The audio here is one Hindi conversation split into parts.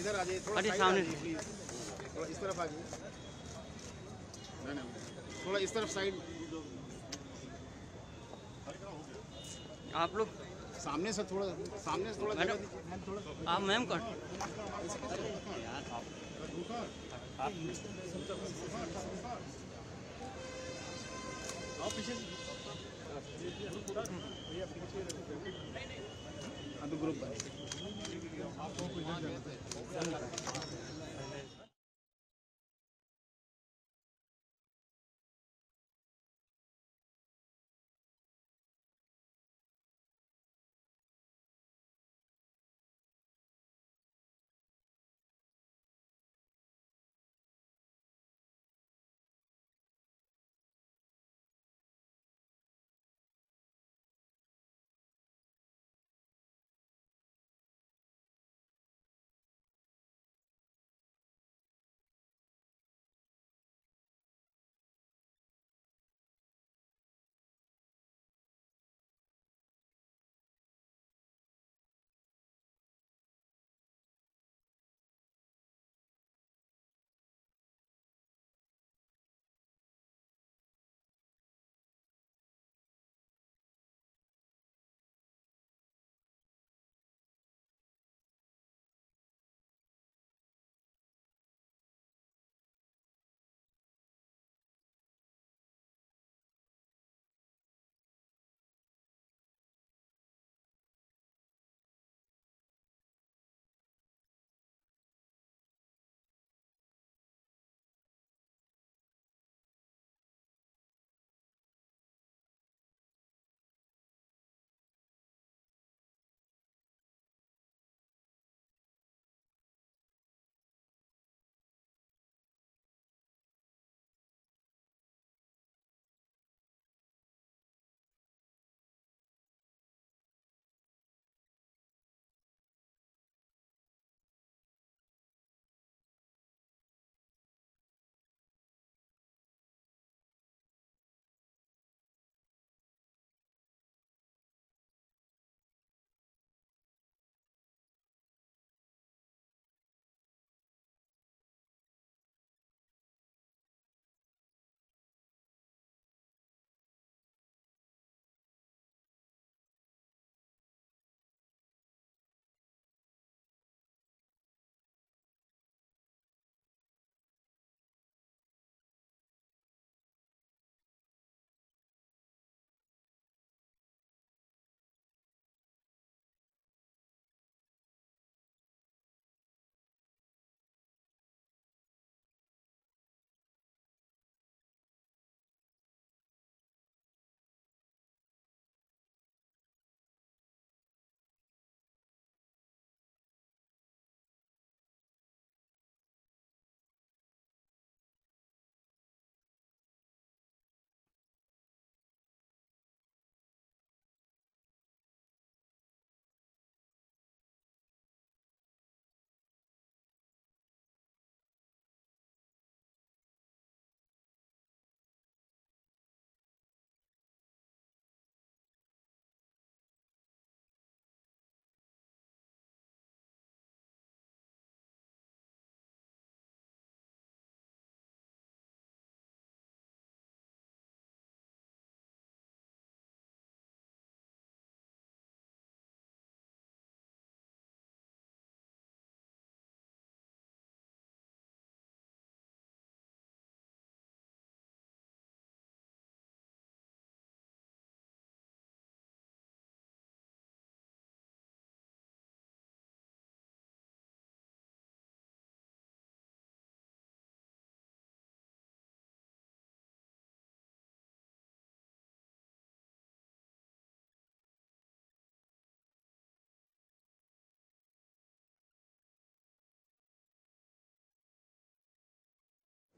इधर आ जाइए, थोड़ा सामने प्लीज, थोड़ा इस तरफ आ जाइए, थोड़ा इस तरफ साइड। आप लोग सामने से थोड़ा जगह दीजिए। आप मैम कर अभी ग्रुप बने।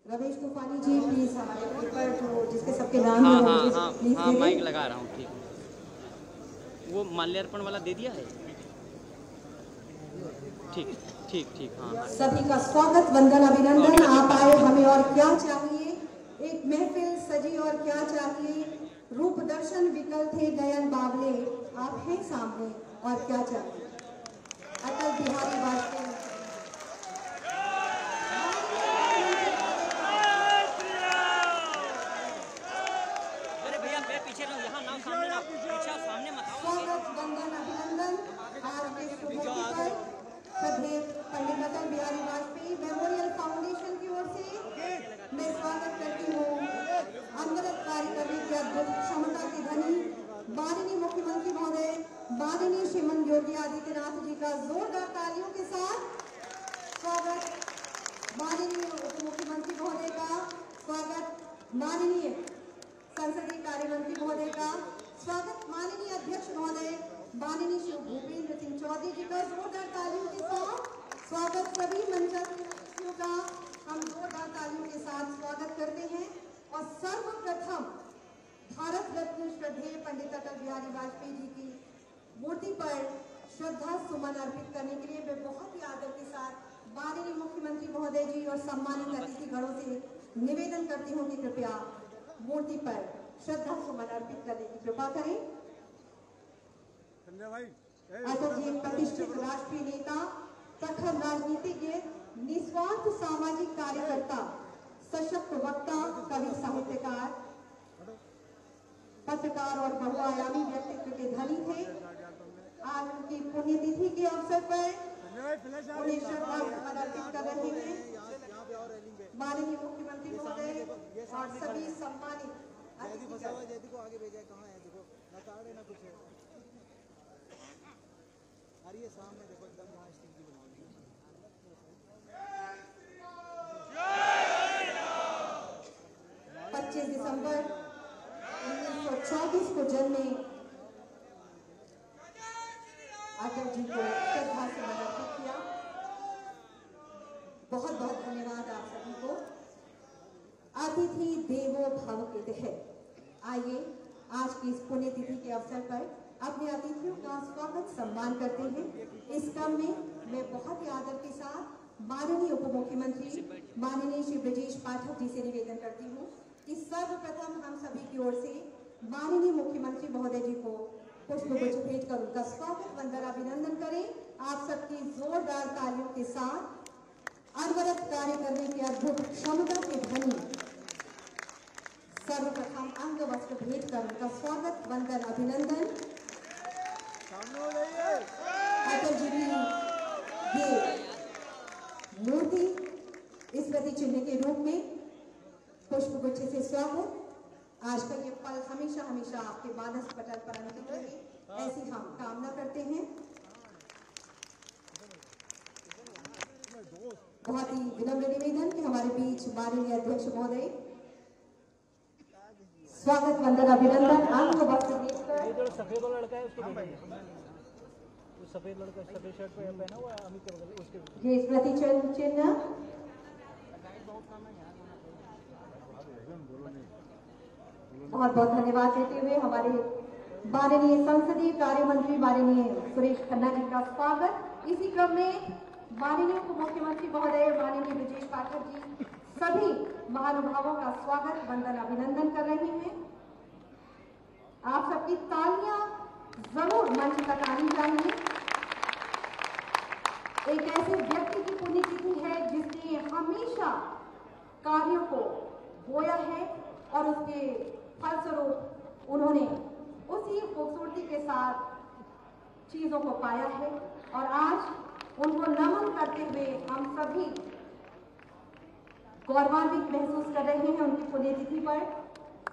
रमेश तूफानी जी प्लीज हमारे ऊपर जो जिसके सबके नाम हैं हाँ माइक लगा रहा हूँ। ठीक, वो माल्यार्पण वाला दे दिया है। ठीक ठीक ठीक। हाँ सभी का स्वागत, वंदन, अभिनंदन। आप आए, हमें और क्या चाहिए। एक महफिल सजी और क्या चाहिए। रूप दर्शन विकल थे नयन बावले, आप हैं सामने और क्या चाहिए। अटल बिहारी वाजपेयी। सामने ना पीछे आओ, सामने मत आओ। स्वागत वंदन अभिनंदन आज के शुभ मौके पर श्रद्धेय पंडित अटल बिहारी वाजपेयी मेमोरियल फाउंडेशन की ओर से मैं स्वागत करती हूँ अनवरत कार्य करने की अद्भुत क्षमता के धनी माननीय मुख्यमंत्री महोदय माननीय श्रीमान योगी आदित्यनाथ जी का जोरदार तालियों के साथ स्वागत। माननीय उप मुख्यमंत्री महोदय का स्वागत, माननीय संसदीय कार्य मंत्री महोदय का स्वागत, माननीय अध्यक्ष महोदय माननीय श्री भूपेंद्र सिंह चौधरी जी का जोरदार तालियों के साथ स्वागत। सभी मंचासीनों का हम जोरदार तालियों के साथ स्वागत करते हैं और सर्वप्रथम भारत रत्न श्रद्धेय पंडित अटल बिहारी वाजपेयी जी की मूर्ति पर श्रद्धा सुमन अर्पित करने के लिए मैं बहुत ही आदर के साथ माननीय मुख्यमंत्री महोदय जी और सम्मानित अतिथिगणों से निवेदन करती हूँ कि कृपया मूर्ति पर श्रद्धा सुमन अर्पित करने की कृपा करें। अटल जी एक प्रतिष्ठित राष्ट्रीय नेता, प्रखर राजनीतिज्ञ, निस्वार्थ सामाजिक कार्यकर्ता, सशक्त वक्ता, कवि, साहित्यकार, पत्रकार और बहुआयामी व्यक्तित्व के धनी थे। आज उनकी पुण्यतिथि के अवसर पर उन्हें श्रद्धा सुमन अर्पित कर रहे हैं माननीय मुख्यमंत्री महोदय और सभी सम्मानित अतिथिगण। को आगे भेजा कहाँ है देखो ना कार्ड है ना कुछ है। अरे ये सामने देखो एकदम वहाँ स्टिंग की बनाई है। 25 दिसंबर 1924 को जन्मे अटल जी को श्रद्धा से समर्पित किया। बहुत बहुत धन्यवाद आप सभी को। अतिथि देवो भव के तहत आइए आज की इस पुण्यतिथि के अवसर पर अपने अतिथियों का स्वागत सम्मान करते हैं। इस क्रम में मैं बहुत ही आदर के साथ माननीय उप मुख्यमंत्री माननीय श्री ब्रजेश पाठक जी से निवेदन करती हूँ कि सर्वप्रथम हम सभी की ओर से माननीय मुख्यमंत्री महोदय जी को पुष्पगुच्छ भेंट कर उनका स्वागत वंदन अभिनंदन करें। आप सबकी जोरदार तालियों के साथ अनवरत कार्य करने की अद्भुत क्षमता के धनी सर्वप्रथम अंग वस्त्र भेंट कर उनका स्वागत वंदन अभिनंदन। अटल जी की ये मूर्ति स्मृति चिन्ह के रूप में पुष्पगुच्छ से स्वागत। आज का ये पल हमेशा हमेशा आपके मानस पटल पर अंकित रहे, ऐसी हम कामना करते हैं। बहुत ही विनम्र निवेदन कि हमारे बीच माननीय अध्यक्ष महोदय स्वागत वंदन अभिनंदन अंग वस्त्र देकर। सफेद वाला लड़का है उसको सफेद लड़का सफेद शर्ट पहना हुआ अमित के बगल उसके ये स्मृति चिन्ह बहुत बहुत धन्यवाद देते हुए हमारे माननीय संसदीय कार्य मंत्री माननीय सुरेश खन्ना जी का स्वागत। इसी क्रम में माननीय उप मुख्यमंत्री महोदय माननीय ब्रजेश पाठक जी सभी महानुभावों का स्वागत वंदन अभिनंदन कर रहे हैं। आप सबकी तालियां जरूर मंच तक आनी चाहिए। एक ऐसे व्यक्ति की पुण्यतिथि है जिसने हमेशा कार्यों को बोया है और उसके फलस्वरूप उन्होंने उसी खूबसूरती के साथ चीजों को पाया है और आज उनको नमन करते हुए हम सभी गौरवान्वित महसूस कर रहे हैं। उनकी पुण्यतिथि पर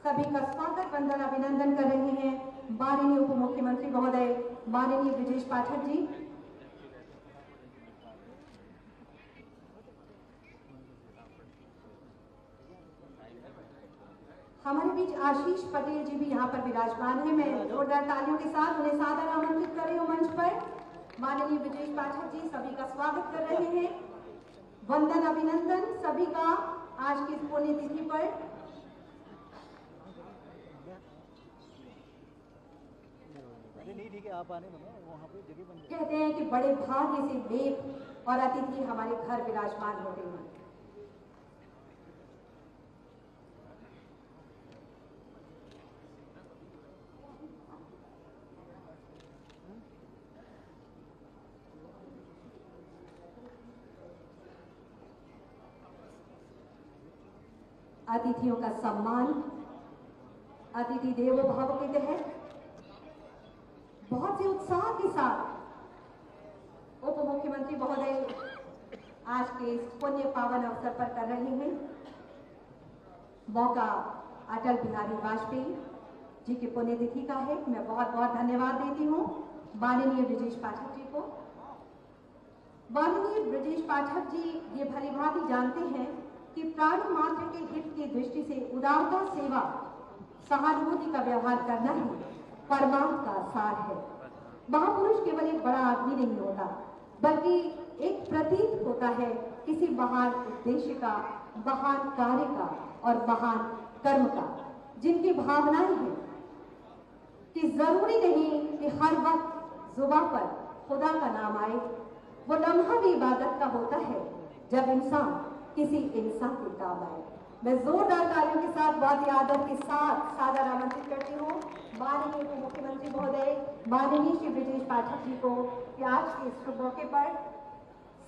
सभी का स्वागत वंदन अभिनंदन कर रहे हैं माननीय उप मुख्यमंत्री महोदय माननीय ब्रजेश पाठक जी। हमारे बीच आशीष पटेल जी भी यहाँ पर विराजमान है। मैं जोरदार तालियों के साथ उन्हें सादर आमंत्रित कर रही हूँ मंच पर। माननीय ब्रजेश पाठक जी सभी का स्वागत कर रहे हैं। वंदन अभिनंदन सभी का आज की इस पुण्यतिथि पर। नहीं ठीक है आप आने वहाँ पे जगह बन कहते हैं कि बड़े भाग्य से देव और अतिथि हमारे घर विराजमान होते हैं। अतिथियों का सम्मान अतिथि देवो भव के तहत बहुत से उत्साह के साथ उप मुख्यमंत्री महोदय आज के इस पुण्य पावन अवसर पर कर रहे हैं। मौका अटल बिहारी वाजपेयी जी की पुण्यतिथि का है। मैं बहुत बहुत धन्यवाद देती हूँ माननीय ब्रजेश पाठक जी को। माननीय ब्रजेश पाठक जी ये भली भांति जानते हैं कि प्राणी मात्र के हित की दृष्टि से उदारता, सेवा, सहानुभूति का व्यवहार करना ही परमार्थ का सार है। महापुरुष केवल एक बड़ा आदमी नहीं होता, बल्कि एक प्रतीक होता है किसी महान उद्देश्य का, महान कार्य का और महान कर्म का, जिनकी भावनाएं हैं कि जरूरी नहीं कि हर वक्त जुबान पर खुदा का नाम आए। वो लम्हा भी इबादत का होता है जब इंसान किसी इंसान के काम आए। मैं जोरदार तालियों के साथ, बहुत ही आदर के साथ सादर आमंत्रित करती हूँ माननीय उप मुख्यमंत्री महोदय माननीय श्री ब्रजेश पाठक जी को कि आज के इस शुभ मौके पर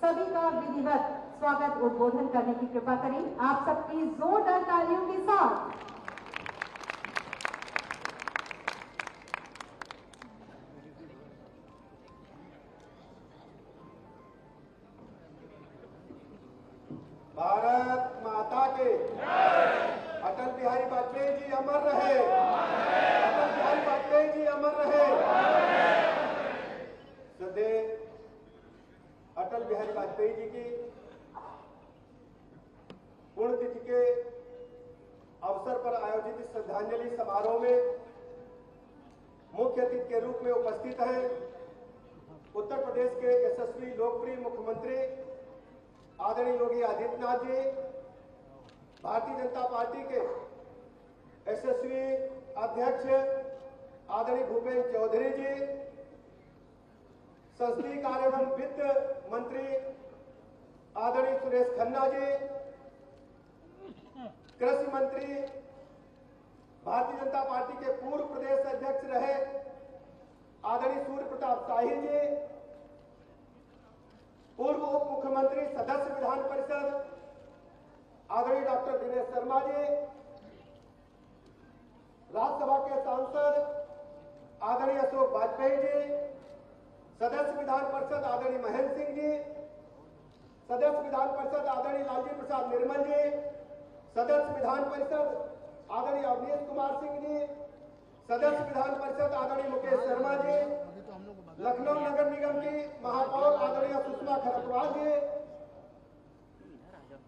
सभी का विधिवत स्वागत उद्बोधन करने की कृपा करें। आप सबकी जोरदार तालियों के साथ। भारत माता के अटल बिहारी वाजपेयी जी अमर रहे। अटल बिहारी वाजपेयी जी अमर रहे। सदैव अटल बिहारी वाजपेयी जी की पुण्यतिथि के अवसर पर आयोजित इस श्रद्धांजलि समारोह में मुख्य अतिथि के रूप में उपस्थित हैं उत्तर प्रदेश के यशस्वी लोकप्रिय मुख्यमंत्री आदरणीय योगी आदित्यनाथ जी, भारतीय जनता पार्टी के यशस्वी अध्यक्ष आदरणीय भूपेन्द्र चौधरी जी, संसदीय कार्य एवं वित्त मंत्री आदरणीय सुरेश खन्ना जी, कृषि मंत्री भारतीय जनता पार्टी के पूर्व प्रदेश अध्यक्ष रहे आदरणीय सूर्य प्रताप शाही जी, पूर्व उप मुख्यमंत्री सदस्य विधान परिषद आदरणीय डॉक्टर दिनेश शर्मा जी, राज्यसभा के सांसद आदरणीय अशोक वाजपेयी जी, सदस्य विधान परिषद आदरणीय महेंद्र सिंह जी, सदस्य विधान परिषद आदरणीय लालजी प्रसाद निर्मल जी, सदस्य विधान परिषद आदरणीय अवनीश कुमार सिंह जी, सदस्य विधान परिषद आदरणीय मुकेश शर्मा जी, लखनऊ नगर निगम की महापौर आदरणीय सुषमा खरतवाल जी,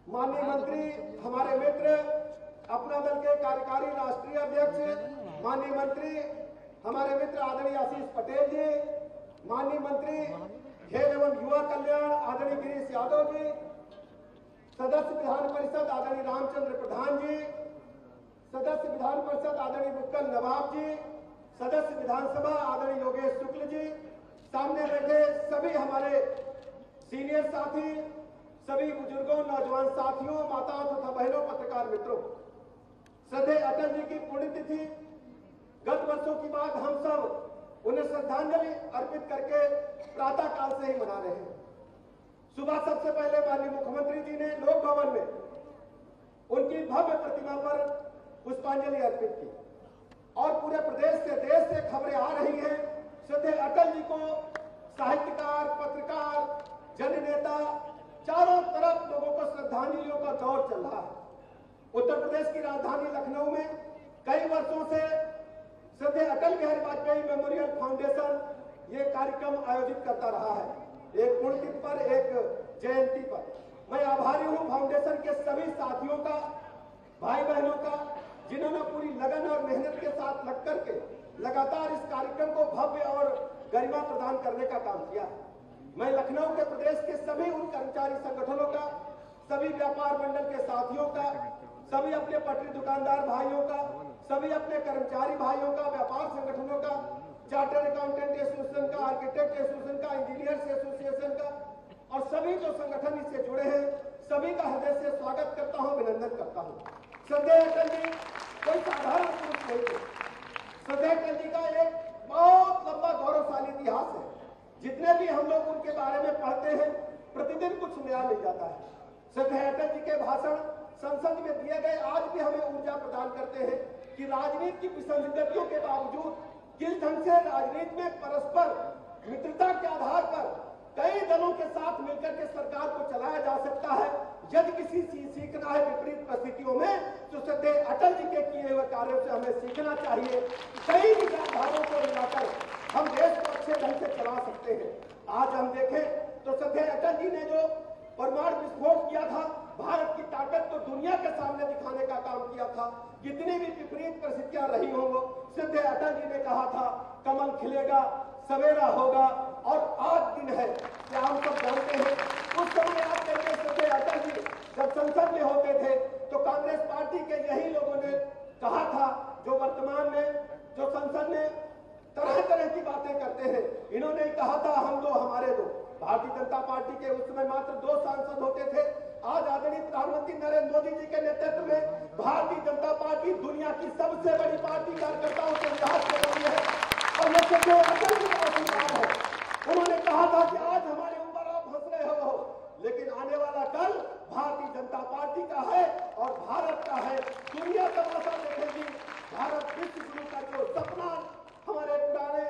माननीय मंत्री हमारे मित्र अपना दल के कार्यकारी राष्ट्रीय अध्यक्ष माननीय मंत्री हमारे मित्र आदरणीय आशीष पटेल जी, माननीय मंत्री खेल एवं युवा कल्याण आदरणीय गिरीश यादव जी, सदस्य विधान परिषद आदरणीय रामचंद्र प्रधान जी, सदस्य विधान परिषद आदरणीय मुक्कल नवाब जी, सदस्य विधानसभा आदरणीय योगेश शुक्ल जी, सामने बैठे सभी हमारे सीनियर साथी, सभी बुजुर्गों, नौजवान साथियों, माताओं तथा बहनों, पत्रकार मित्रों, श्रद्धेय अटल जी की पुण्यतिथि गत वर्षों की बात हम सब उन्हें श्रद्धांजलि अर्पित करके प्रातः काल से ही मना रहे हैं। सुबह सबसे पहले माननीय मुख्यमंत्री जी ने लोक भवन में उनकी भव्य प्रतिमा पर पुष्पांजलि अर्पित की और पूरे प्रदेश से, देश से खबरें आ रही हैं श्रद्धेय अटल जी को साहित्यकार, पत्रकार, जननेता, चारों तरफ लोगों को श्रद्धांजलियों का दौर चल रहा है। उत्तर प्रदेश की राजधानी लखनऊ में कई वर्षों से श्रद्धेय अटल बिहारी वाजपेयी मेमोरियल फाउंडेशन ये कार्यक्रम आयोजित करता रहा है, एक पुण्यतिथि पर, एक जयंती पर। मैं आभारी हूं फाउंडेशन के सभी साथियों का, भाई बहनों का, जिन्होंने पूरी लगन और मेहनत के साथ लग करके लगातार इस कार्यक्रम को भव्य और गरिमा प्रदान करने का काम किया। मैं लखनऊ के प्रदेश के सभी उन कर्मचारी संगठनों का, सभी व्यापार मंडल के साथियों का, सभी अपने पटरी दुकानदार भाइयों का, सभी अपने कर्मचारी भाइयों का, व्यापार संगठनों का, चार्टर्ड अकाउंटेंट एसोसिएशन का, आर्किटेक्ट एसोसिएशन का, इंजीनियर्स एसोसिएशन का और सभी जो संगठन इससे जुड़े हैं, सभी का हृदय से स्वागत करता हूं, अभिनंदन करता हूं। श्रद्धेय अटल जी कोई साधारण पुरुष नहीं थे। श्रद्धेय अटल जी का एक बहुत लंबा गौरवशाली इतिहास है। जितने भी हम लोग उनके बारे में पढ़ते हैं, प्रतिदिन कुछ नया मिल जाता है। श्रद्धेय अटल जी के भाषण संसद में दिए गए आज भी हमें ऊर्जा प्रदान करते हैं कि राजनीति की विसंगतियों के बावजूद किस ढंग से राजनीति में परस्पर मित्रता के आधार पर कई दलों के साथ मिलकर के सरकार को चलाया जा सकता है। यदि किसी चीज सीखना है विपरीत परिस्थितियों में तो सदैव अटल जी के किए हुए कार्यों से हमें सीखना चाहिए। कई विचारधाराओं को मिलाकर हम देश को अच्छे ढंग से चला सकते हैं। आज हम देखें तो सदैव अटल जी ने जो परमाणु विस्फोट किया था, भारत की ताकत को दुनिया के सामने दिखाने का काम किया था। जितनी भी विपरीत परिस्थितियां रही होंगी, सदैव अटल जी ने कहा था कमल खिलेगा, सवेरा होगा और आज दिन है। क्या हम सब जानते हैं उस समय आप कहते सदैव अटल जी जब संसद में होते थे तो कांग्रेस पार्टी के यही लोगों ने कहा था जो वर्तमान में जो संसद में तरह तरह की बातें करते हैं, इन्होंने कहा था हम दो हमारे दो। भारतीय जनता पार्टी के उस समय मात्र 2 सांसद होते थे। आज आदरणीय प्रधानमंत्री नरेंद्र मोदी जी के नेतृत्व में भारतीय जनता पार्टी दुनिया की सबसे बड़ी पार्टी कार्यकर्ताओं से विकास कर रही है और ये जो अटल जी का आशीर्वाद है। उन्होंने कहा था कि आज हमारे ऊपर आप हंस रहे हो, लेकिन आने वाला कल भारतीय जनता पार्टी का है और भारत का है। दुनिया तमाशा देखेगी। भारत विश्व गुरु का जो सपना हमारे पुराने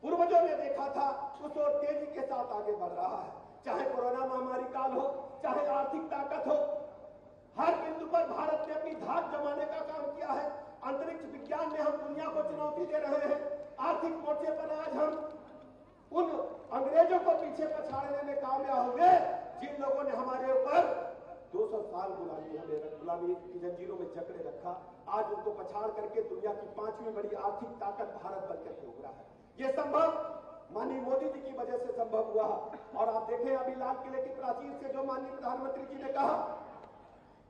पूर्वजों ने देखा था उस और तेजी के साथ आगे बढ़ रहा है। चाहे कोरोना महामारी काल हो, चाहे आर्थिक ताकत हो, हर बिंदु पर भारत ने अपनी धाक जमाने का काम किया है। अंतरिक्ष विज्ञान में हम दुनिया को चुनौती दे रहे हैं। आर्थिक मोर्चे पर आज हम उन अंग्रेजों को पीछे पछाड़ने में कामयाब हुए जिन लोगों ने हमारे ऊपर 200 साल गुलामी की जंजीरों में जकड़े रखा। आज उनको पछाड़ करके दुनिया की 5वीं बड़ी आर्थिक ताकत भारत बनकर के उभरा है। ये संभव माननीय मोदी जी की वजह से संभव हुआ। और आप देखें अभी लाल किले की प्राचीर से जो माननीय प्रधानमंत्री जी ने कहा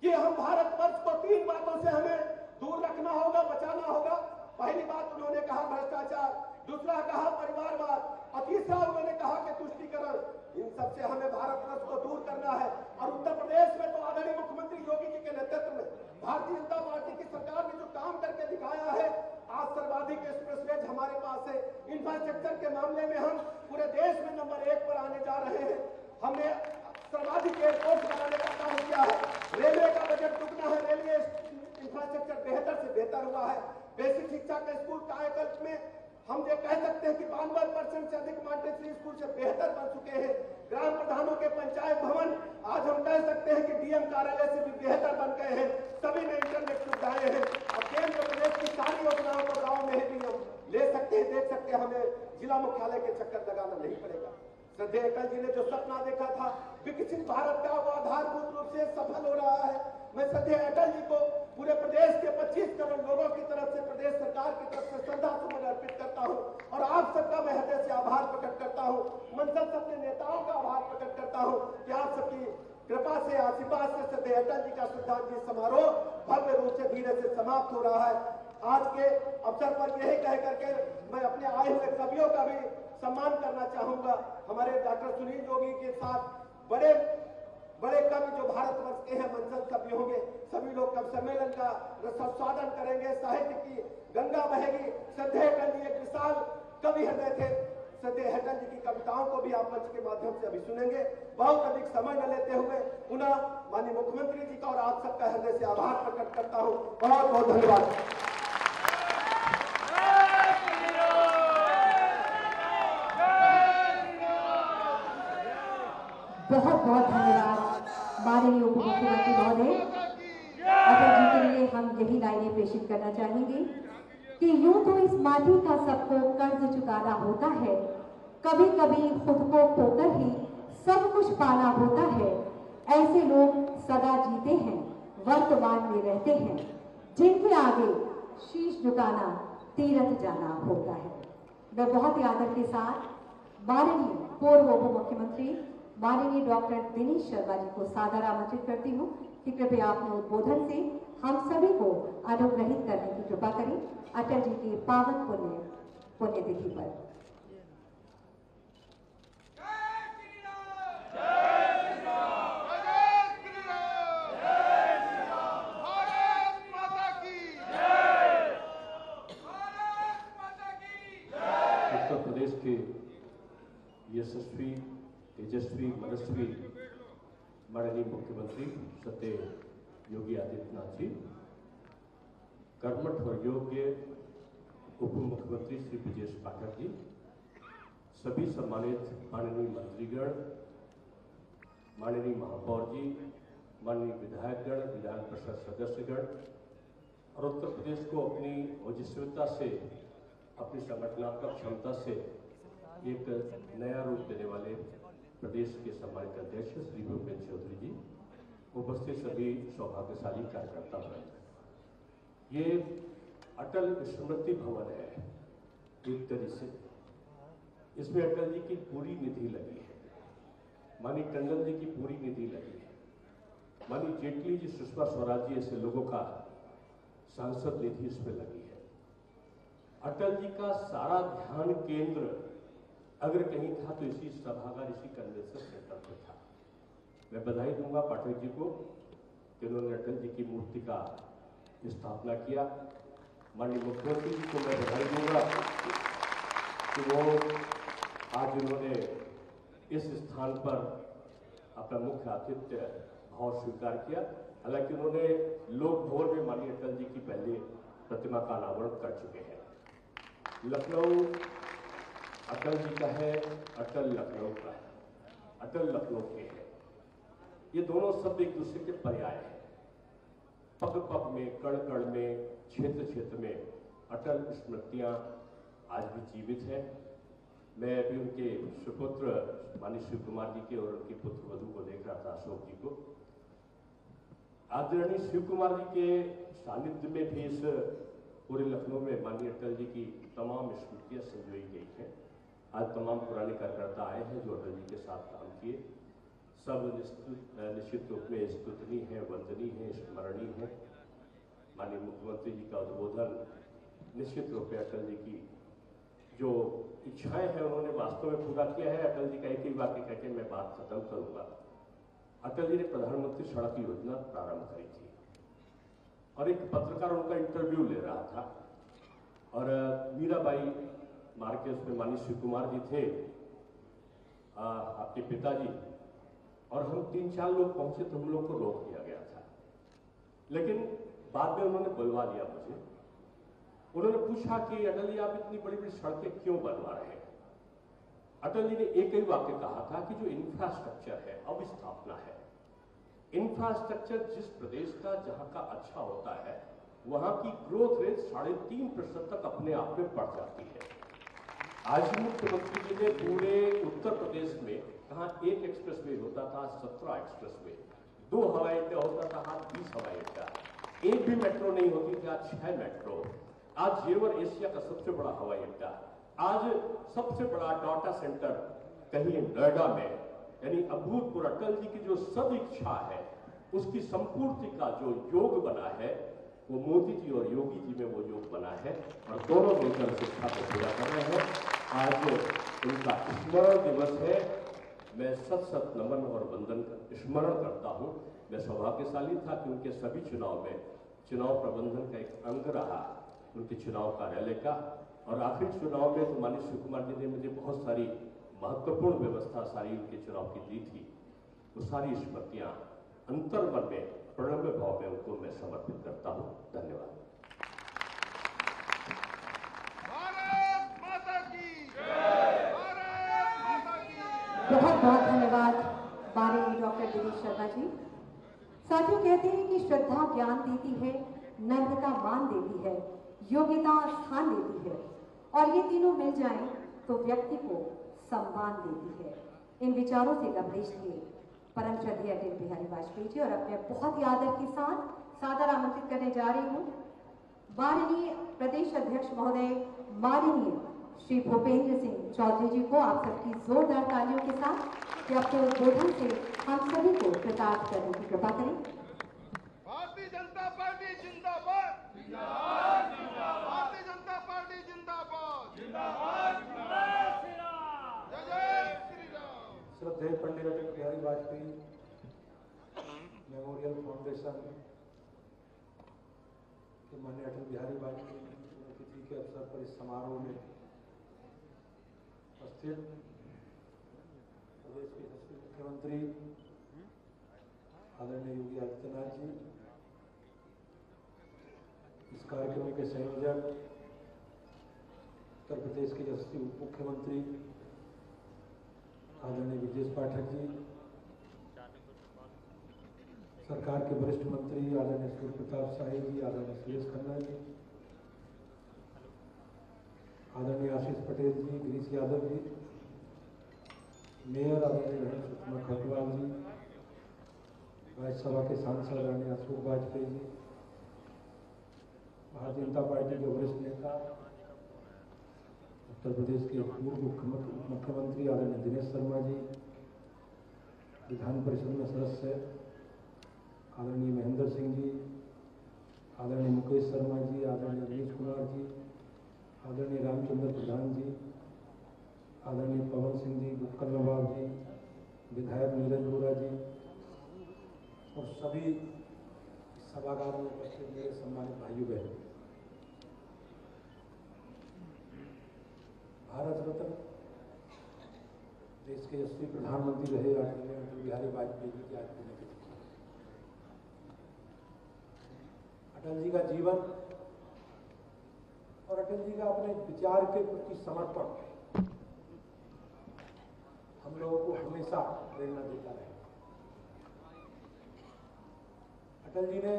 कि हम भारतवर्ष को 3 बातों से हमें दूर रखना होगा, बचाना होगा। पहली बात उन्होंने कहा भ्रष्टाचार, दूसरा कहा परिवारवाद और तीसरा उन्होंने कहा कि तुष्टीकरण। इन सबसे हमें भारतवर्ष को दूर करना है। और उत्तर प्रदेश में तो आदरणीय मुख्यमंत्री योगी जी के नेतृत्व में भारतीय जनता पार्टी की सरकार ने जो काम करके दिखाया है, आज सर्वाधिक एक्सप्रेसवेज हमारे पास है। इंफ्रास्ट्रक्चर के मामले में हम पूरे देश में नंबर 1 पर आने जा रहे हैं। हमने सर्वाधिक एयरपोर्ट बनाने का काम किया है। रेलवे का बजट दुगना है, रेलवे इंफ्रास्ट्रक्चर बेहतर से बेहतर हुआ है। बेसिक शिक्षा के स्कूल कायाकल्प में हम ये कह सकते हैं कि 92% से अधिक मॉन्टेसरी स्कूल से बेहतर बन चुके हैं। ग्राम प्रधानों के पंचायत भवन आज हम कह सकते हैं कि डीएम कार्यालय से भी बेहतर बन गए हैं। सभी में इंटरनेट सुविधाएं हैं और केंद्र प्रदेश की सारी योजनाओं को गाँव में भी हम ले सकते हैं, देख सकते हैं। हमें जिला मुख्यालय के चक्कर लगाना नहीं पड़ेगा। श्रद्धेय अटल जी ने जो सपना देखा था विकसित भारत का, वो आधारभूत रूप से सफल हो रहा है। मैं श्रद्धेय अटल जी को पूरे प्रदेश के 25 करोड़ लोगों की तरफ से, प्रदेश सरकार की तरफ से श्रद्धा सुमन अर्पित करता हूं और आप सबका मैं हृदय से आभार प्रकट करता हूं। मंचल सबके नेताओं का आभार प्रकट करता हूं कि आप सबकी कृपा से, आशीर्वाद से श्रद्धेय अटल जी का श्रद्धांजलि समारोह भव्य रूप से धीरे से समाप्त हो रहा है। आज के अवसर पर यही कह करके मैं अपने आए हुए कवियों का भी सम्मान करना चाहूंगा। हमारे डॉक्टर सुनील जोगी के साथ बड़े बड़े कवि जो भारतवर्ष के हैं मंचन कवि होंगे, सभी लोग कवि सम्मेलन का रसस्वादन करेंगे। साहित्य की गंगा बहेगी। श्रद्धेय अटल जी एक विशाल कवि हृदय थे। श्रद्धेय अटल जी की कविताओं को भी आप मंच के माध्यम से अभी सुनेंगे। बहुत अधिक समय न लेते हुए पुनः माननीय मुख्यमंत्री जी का और आप सबका हृदय से आभार प्रकट करता हूँ। बहुत बहुत धन्यवाद। बहुत बहुत धन्यवाद माननीय उप मुख्यमंत्री महोदय। अटल जी के लिए हम यही लाइनें प्रेषित करना चाहेंगे कि यूं तो इस माटी का सबको कर्ज चुकाना होता है, कभी कभी खुद को खोकर ही सब कुछ पाना होता है। ऐसे लोग सदा जीते हैं, वर्तमान में रहते हैं, जिनके आगे शीश झुकाना तीरथ जाना होता है। मैं बहुत ही आदर के साथ माननीय पूर्व उप मुख्यमंत्री माननीय डॉक्टर दिनेश शर्मा जी को सादर आमंत्रित करती हूँ कि कृपया अपने उद्बोधन से हम सभी को अनुग्रहित करने की कृपा करें अटल जी की पावन पुण्यतिथि पर। उत्तर प्रदेश के यशस्वी, तेजस्वी, मनस्वी माननीय मुख्यमंत्री सत्य योगी आदित्यनाथ जी, कर्मठ और योग्य उप मुख्यमंत्री श्री ब्रजेश पाठक जी, सभी सम्मानित माननीय मंत्रीगण, माननीय महापौर जी, माननीय विधायकगण, विधान परिषद सदस्यगण और उत्तर प्रदेश को अपनी ओजस्विता से, अपनी संगठनात्मक क्षमता से एक नया रूप देने वाले प्रदेश के सम्मानित अध्यक्ष श्री भूपेंद्र चौधरी जी, उपस्थित सभी सौभाग्यशाली कार्यकर्ता वर्ग, ये अटल स्मृति भवन है। एक तरह से इसमें अटल जी की पूरी निधि लगी है, माननीय टंडन जी की पूरी निधि लगी है, माननीय जेटली जी, सुषमा स्वराज जी, ऐसे लोगों का सांसद निधि इसमें लगी है। अटल जी का सारा ध्यान केंद्र अगर कहीं था तो इसी सभागार, इसी कन्वेंशन सेंटर पे था। मैं बधाई दूंगा पाठक जी को कि उन्होंने अटल जी की मूर्ति का स्थापना किया। माननीय मुख्यमंत्री जी को मैं बधाई दूंगा कि वो आज उन्होंने इस स्थान पर अपना मुख्य आतिथ्य भाव स्वीकार किया। हालांकि उन्होंने लोक भवन में माननीय अटल जी की पहले प्रतिमा का अनावरण कर चुके हैं। लखनऊ अटल जी का है, अटल लखनऊ का है, अटल लखनऊ के है। ये दोनों शब्द एक दूसरे के पर्याय हैं। पग पग में, कण कण में, क्षेत्र क्षेत्र में अटल स्मृतियां आज भी जीवित हैं। मैं अभी उनके सुपुत्र माननीय शिव कुमार जी के और उनकी पुत्र वधू को देख रहा था, अशोक जी को। आदरणीय शिव कुमार जी के सानिध्य में भी इस पूरे लखनऊ में माननीय अटल जी की तमाम स्मृतियां संजोई गई हैं। आज तमाम पुराने कार्यकर्ता आए हैं जो अटल जी के साथ काम किए। सब निश्चित रूप में स्तुतनीय है, वंदनीय है, स्मरणीय है। माननीय मुख्यमंत्री जी का उद्बोधन निश्चित रूप में अटल जी की जो इच्छाएं हैं उन्होंने वास्तव में पूरा किया है। अटल जी का एक ही वाक्य कह के मैं बात खत्म करूंगा। अटल जी ने प्रधानमंत्री सड़क योजना प्रारंभ करी थी और एक पत्रकार उनका इंटरव्यू ले रहा था और मीराबाई मार्ग के उसमें माननीय शिव कुमार जी थे, आपके पिताजी, और हम 3-4 लोग पहुंचे तो हम लोग को रोक दिया गया था। लेकिन बाद में उन्होंने बुलवा लिया मुझे। उन्होंने पूछा कि अटल जी आप इतनी बड़ी बड़ी सड़कें क्यों बनवा रहे हैं? अटल जी ने एक ही वाक्य कहा था कि जो इंफ्रास्ट्रक्चर है, अवस्थापना है, इंफ्रास्ट्रक्चर जिस प्रदेश का जहां का अच्छा होता है वहां की ग्रोथ रेट 3.5% तक अपने आप में बढ़ जाती है। आज मुख्यमंत्री जी ने पूरे उत्तर प्रदेश में कहा 1 एक्सप्रेसवे होता था, 17 एक्सप्रेसवे, 2 हवाई अड्डे होता था, आज 20 हवाई अड्डा, एक भी मेट्रो नहीं होती थी, आज 6 मेट्रो, आज जेवर एशिया का सबसे बड़ा हवाई अड्डा, आज सबसे बड़ा डाटा सेंटर कहीं नोएडा में, यानी अभूतपूर्व अटल जी की जो सद इच्छा है उसकी संपूर्ति का जो योग बना है वो मोदी जी और योगी जी में वो योग बना है और दोनों मिलकर शिक्षा को पूरा कर रहे हैं। आज उनका स्मरण दिवस है। मैं सत नमन और वंदन स्मरण करता हूं। मैं सौभाग्यशाली था कि उनके सभी चुनाव में चुनाव प्रबंधन का एक अंग रहा उनके चुनाव कार्यालय का, और आखिरी चुनाव में तो माननीय शिव कुमार जी ने मुझे बहुत सारी महत्वपूर्ण व्यवस्था सारी उनके चुनाव की दी थी। वो सारी स्मृतियां अंतर्मन में प्रणम्य भाव में उनको मैं समर्पित करता हूं। धन्यवाद। भारत माता की जय, भारत माता की जय। बहुत बहुत धन्यवाद माननीय डॉक्टर दिनेश शर्मा जी। साथियों, कहते हैं कि श्रद्धा ज्ञान देती है, नम्रता मान देती है, योग्यता स्थान देती है और ये तीनों मिल जाएं तो व्यक्ति को सम्मान देती है। इन विचारों से गंभीर थे परम श्रद्धेय अटल बिहारी वाजपेयी जी और अपने बहुत ही आदर के साथ सादर आमंत्रित करने जा रही हूँ माननीय प्रदेश अध्यक्ष महोदय माननीय श्री भूपेंद्र सिंह चौधरी जी को। आप सबकी जोरदार तालियों के साथ कि आपके उद्बोधन से हम सभी को कृतार्थ करने की कृपा करें। भारतीय जनता पार्टी जिंदाबाद, जिंदाबाद, भारतीय जनता पार्टी जिंदाबाद, जिंदाबाद, जय जय श्री राम। श्रद्धेय पंडित अटल बिहारी वाजपेयी मेमोरियल फाउंडेशन के माननीय अटल बिहारी वाजपेयी की पुण्यतिथि के अवसर पर इस समारोह में उपस्थित प्रदेश के यशस्वी मुख्यमंत्री आदरणीय योगी आदित्यनाथ जी, इस कार्यक्रम के संयोजक उत्तर प्रदेश के यशस्वी उप मुख्यमंत्री आदरणीय ब्रजेश पाठक जी, सरकार के वरिष्ठ मंत्री आदरणीय सूर्य प्रताप शाही जी, आदरणीय सुरेश खन्ना जी, आदरणीय आशीष पटेल जी, गिरीश यादव जी, मेयर आदरणीय बहन सुषमा खटवाल जी, राज्यसभा के सांसद आदरणीय अशोक वाजपेयी जी, भारतीय जनता पार्टी के वरिष्ठ नेता उत्तर प्रदेश के पूर्व मुख्यमंत्री आदरणीय दिनेश शर्मा जी, विधान परिषद में सदस्य आदरणीय महेंद्र सिंह जी, आदरणीय मुकेश शर्मा जी, आदरणीय अवनीश कुमार जी, आदरणीय रामचंद्र प्रधान जी, आदरणीय पवन सिंह जी, गुटकर नवाब जी, विधायक नीरज वोरा जी और सभी सभागार में उपस्थित मेरे सम्मानित भाइयों बहनों, भारत रत्न देश के यशस्वी प्रधानमंत्री रहे आदरणीय अटल बिहारी वाजपेयी जी की आज पुण्यतिथि। अटल जी का जीवन और अटल जी का अपने विचार के प्रति समर्पण हम लोगों को हमेशा प्रेरणा देता रहे। अटल जी ने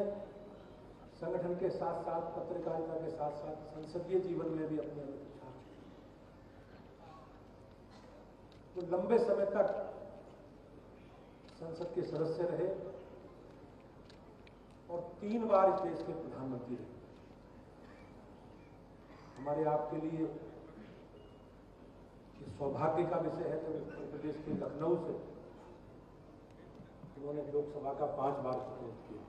संगठन के साथ साथ पत्रकारिता के साथ साथ संसदीय जीवन में भी अपने अमिट छाप छोड़ी। वो लंबे समय तक संसद के सदस्य रहे और 3 बार इस देश के प्रधानमंत्री रहे। हमारे आपके लिए सौभाग्य का विषय है कि उत्तर प्रदेश के लखनऊ से उन्होंने लोकसभा का 5 बार प्रतिनिधित्व किया।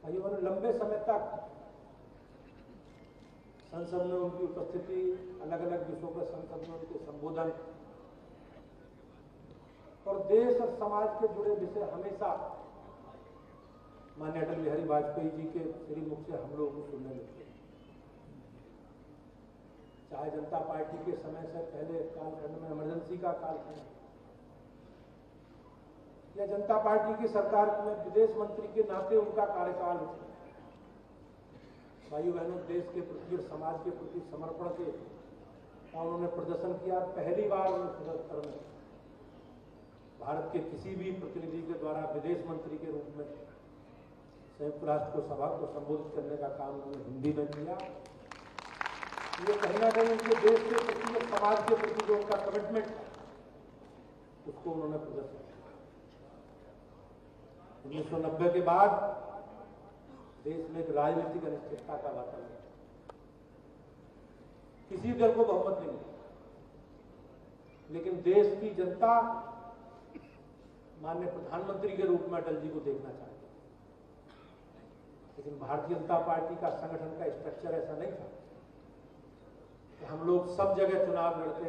उन्होंने लंबे समय तक संसद में उनकी उपस्थिति, अलग अलग विषयों पर संसद में उनके संबोधन और देश और समाज के जुड़े विषय हमेशा माननीय अटल बिहारी वाजपेयी जी के श्रीमुख से हम लोगों को सुनने मिलते हैं। चाहे जनता पार्टी के समय से पहले कालखंड में इमरजेंसी का कालखंड या जनता पार्टी की सरकार में विदेश मंत्री के नाते उनका कार्यकाल हो, भाइयों बहनों, देश के प्रति और समाज के प्रति समर्पण के उन्होंने प्रदर्शन किया। पहली बार उन्होंने स्तर में भारत के किसी भी प्रतिनिधि के द्वारा विदेश मंत्री के रूप में संयुक्त राष्ट्र को सभा को संबोधित करने का काम उन्होंने हिंदी में किया। ये कहीं ना कहीं उनके देश के प्रति और समाज के प्रति जो उनका कमिटमेंट उसको उन्होंने प्रदर्शित किया। 1990 के बाद देश में एक राजनीतिक अनिश्चितता का वातावरण, किसी दल को बहुमत नहीं, लेकिन देश की जनता माननीय प्रधानमंत्री के रूप में अटल जी को देखना चाहती। लेकिन भारतीय जनता पार्टी का संगठन का स्ट्रक्चर ऐसा नहीं था कि हम लोग सब जगह चुनाव लड़ते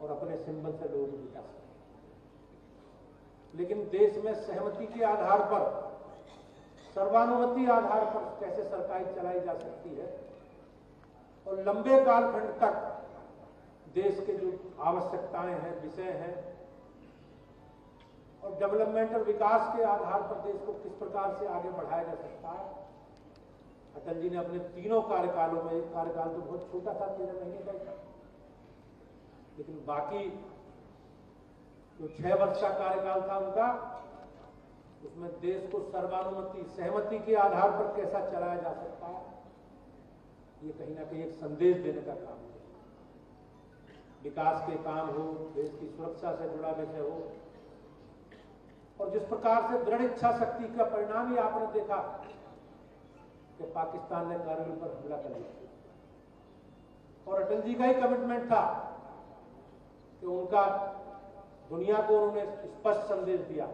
और अपने सिंबल से लोगों को जिता सकते। लेकिन देश में सहमति के आधार पर, सर्वानुमति आधार पर कैसे सरकार चलाई जा सकती है और लंबे कालखंड तक देश के जो आवश्यकताएं हैं, विषय हैं और डेवलपमेंट और विकास के आधार पर देश को किस प्रकार से आगे बढ़ाया जा सकता है। अटल जी ने अपने 3 कार्यकालों में, एक कार्यकाल तो बहुत छोटा था, 13 महीने का था, लेकिन बाकी जो 6 वर्ष का कार्यकाल था उनका, उसमें देश को सर्वानुमति, सहमति के आधार पर कैसा चलाया जा सकता है, ये कहीं ना कहीं एक संदेश देने का काम है। विकास के काम हो, देश की सुरक्षा से जुड़ा विषय हो, और जिस प्रकार से दृढ़ इच्छा शक्ति का परिणाम ही आपने देखा कि पाकिस्तान ने कारगिल पर हमला कर दिया और अटल जी का ही कमिटमेंट था कि उनका दुनिया को उन्होंने स्पष्ट संदेश दिया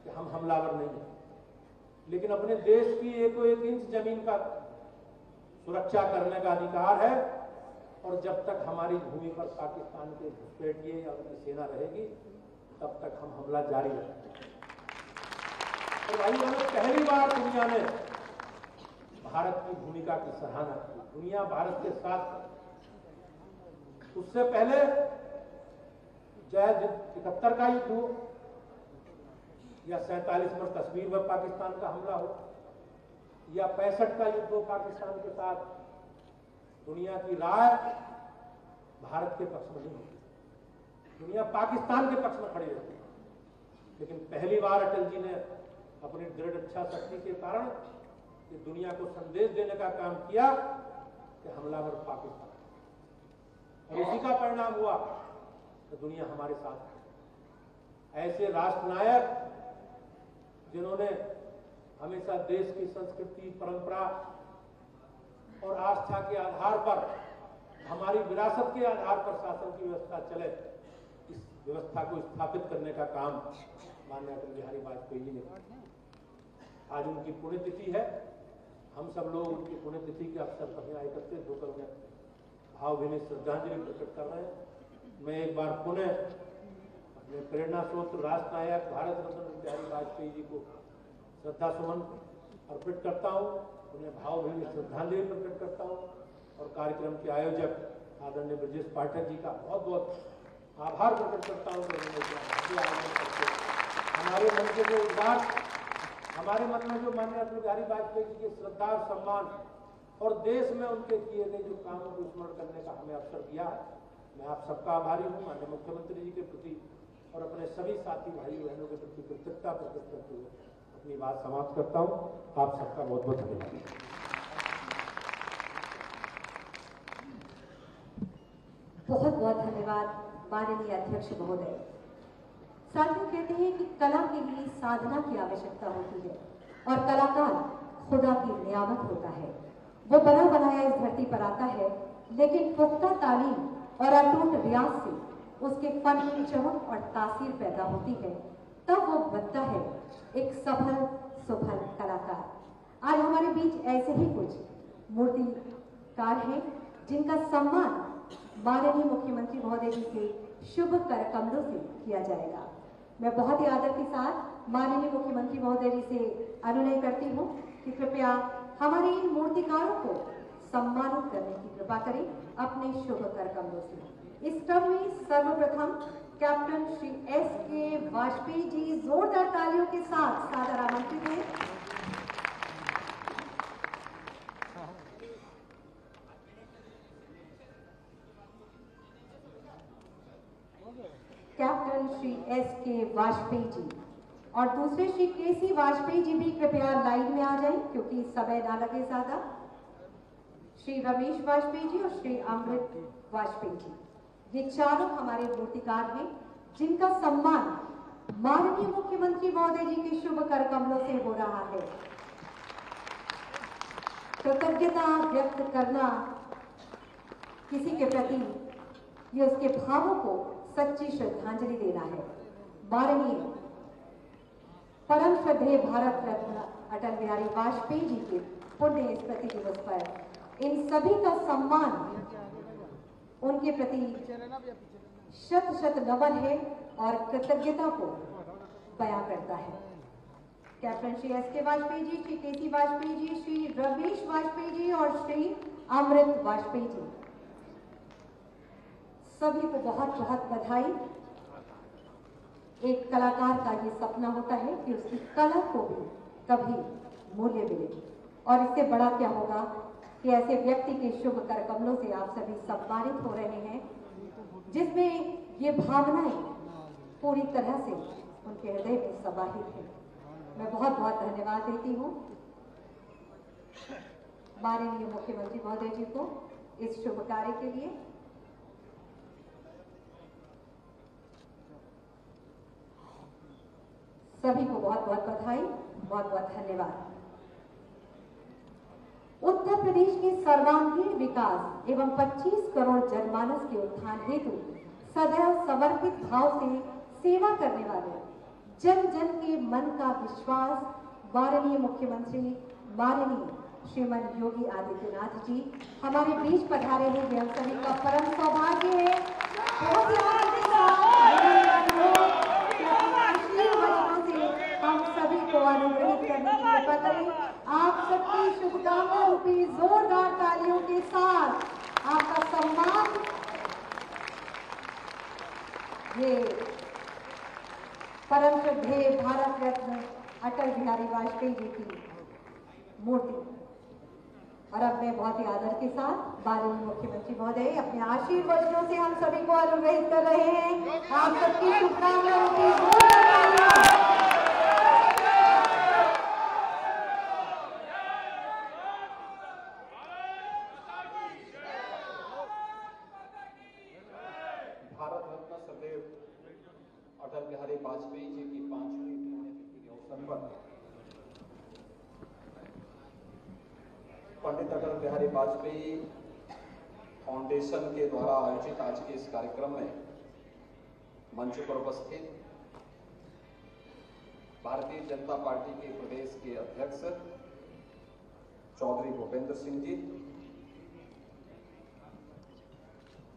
कि हम हमलावर नहीं हैं, लेकिन अपने देश की एक इंच जमीन का सुरक्षा करने का अधिकार है और जब तक हमारी भूमि पर पाकिस्तान के घुसपैठिए या उनकी सेना रहेगी तब तक हम हमला जारी रखेंगे। तो भाइयों, पहली बार दुनिया ने भारत की भूमिका की सराहना की, दुनिया भारत के साथ। उससे पहले चाहे 71 का युद्ध हो या 47 में कश्मीर में पाकिस्तान का हमला हो, या 65 का युद्ध हो पाकिस्तान के साथ, दुनिया की राय भारत के पक्ष में नहीं होती, दुनिया पाकिस्तान के पक्ष में खड़ी रहती है। लेकिन पहली बार अटल जी ने अपनी दृढ़ इच्छा शक्ति के कारण कि दुनिया को संदेश देने का काम किया कि हमलावर पाकिस्तान, और इसी का परिणाम हुआ कि दुनिया हमारे साथ है। ऐसे राष्ट्रनायक जिन्होंने हमेशा देश की संस्कृति, परंपरा और आस्था के आधार पर, हमारी विरासत के आधार पर शासन की व्यवस्था चले, इस व्यवस्था को स्थापित करने का काम माननीय अटल बिहारी वाजपेयी जी ने किया। आज उनकी पुण्यतिथि है, हम सब लोग उनकी पुण्यतिथि के अवसर पर यहाँ एकत्रित होकर उन्हें भावभीनी श्रद्धांजलि प्रकट कर रहे हैं। मैं एक बार पुनः अपने प्रेरणा स्रोत राष्ट्रनायक भारत रत्न अटल बिहारी वाजपेयी जी को श्रद्धा सुमन अर्पित करता हूँ, उन्हें भावभीनी श्रद्धांजलि प्रकट करता हूँ, और कार्यक्रम के आयोजक आदरणीय ब्रजेश पाठक जी का बहुत बहुत आभार प्रकट करता हूँ कि उन्होंने आयोजन करके हमारे मन के जो उद्गार, हमारे मन में जो माननीय अटल बिहारी वाजपेयी जी के श्रद्धा और सम्मान और देश में उनके किए गए जो कामों को स्मरण करने का हमें अवसर दिया है। मैं आप सबका आभारी हूँ, माननीय मुख्यमंत्री जी के प्रति और अपने सभी साथी भाई बहनों के प्रति कृतज्ञता प्रकट करते हुए अपनी बात समाप्त करता हूँ। आप सबका बहुत बहुत धन्यवाद। बहुत बहुत धन्यवाद माननीय अध्यक्ष महोदय। साथियों, कहते हैं कि कला के लिए साधना की आवश्यकता होती है और कलाकार खुदा की नियामत होता है। वो बना बनाया इस धरती पर आता है, लेकिन पुख्ता तालीम और अटूट रियाज से उसके फन में चमक और तासीर पैदा होती है, तब वो बनता है एक सफल सुफल कलाकार। आज हमारे बीच ऐसे ही कुछ मूर्तिकार हैं जिनका सम्मान माननीय मुख्यमंत्री महोदय जी के शुभ कर कमलों से किया जाएगा। मैं बहुत ही आदर के साथ माननीय मुख्यमंत्री महोदय जी से अनुनय करती हूँ कि कृपया हमारे इन मूर्तिकारों को सम्मानित करने की कृपा करें अपने शुभ कर कमलों से। इस क्रम में सर्वप्रथम कैप्टन श्री S.K. वाजपेयी जी जोरदार तालियों के साथ सादर आमंत्रित हैं। Captain Shri S.K. वाजपेयी जी और दूसरे श्री K.C. वाजपेयी जी भी कृपया लाइन में आ जाएं, क्योंकि समय ना लगे ज्यादा। श्री रमेश वाजपेयी जी और श्री अमृत वाजपेयी जी, ये चारों हमारे मूर्तिकार हैं जिनका सम्मान माननीय मुख्यमंत्री महोदय जी के शुभ कर कमलों से हो रहा है। कृतज्ञता व्यक्त करना किसी के प्रति, ये उसके भावों को सच्ची श्रद्धांजलि देना है। माननीय परम श्रद्धेय भारत रत्न अटल बिहारी वाजपेयी जी के पुण्य स्मृति दिवस पर इन सभी का सम्मान उनके प्रति शत शत नमन है और कृतज्ञता को बयां करता है। Captain Shri S.K. Vajpayee ji, Shri K.C. Vajpayee ji, Shri Ramesh Vajpayee ji और श्री अमृत वाजपेयी जी, सभी को बहुत बहुत बधाई। एक कलाकार का ये सपना होता है कि उसकी कला को भी कभी मूल्य मिले, और इससे बड़ा क्या होगा कि ऐसे व्यक्ति के शुभ कर कमलों से आप सभी सम्मानित हो रहे हैं, जिसमें ये भावनाएं पूरी तरह से उनके हृदय में समाहित है। मैं बहुत बहुत धन्यवाद देती हूँ माननीय मुख्यमंत्री महोदय जी को इस शुभ कार्य के लिए। सभी को बहुत बहुत बधाई, बहुत बहुत धन्यवाद। उत्तर प्रदेश के सर्वांगीण विकास एवं 25 करोड़ जनमानस के उत्थान हेतु सदैव समर्पित भाव से सेवा करने वाले जन जन के मन का विश्वास माननीय मुख्यमंत्री माननीय श्रीमान योगी आदित्यनाथ जी हमारे बीच पधारे हैं। ये हम सभी का परम सौभाग्य है। बहुत ही आनंद के साथ वचनों से हम सभी को अनुग्रहित करने की कृपा करें। आप सबकी शुभकामना रूपी जोरदार तालियों के साथ आपका सम्मान ये परम श्रद्धेय भारत रत्न अटल बिहारी वाजपेयी जी की मूर्ति। और अब मैं बहुत ही आदर के साथ माननीय मुख्यमंत्री महोदय अपने आशीर्वचनों से हम सभी को अनुग्रहित कर रहे हैं। आप सबकी शुभकामनाओं की भारत रत्न सदैव अटल बिहारी वाजपेयी जी की 5वीं पुण्यतिथि के अवसर पर पंडित अटल बिहारी वाजपेयी फाउंडेशन के द्वारा आयोजित आज के इस कार्यक्रम में मंच पर उपस्थित भारतीय जनता पार्टी के प्रदेश के अध्यक्ष चौधरी भूपेंद्र सिंह जी,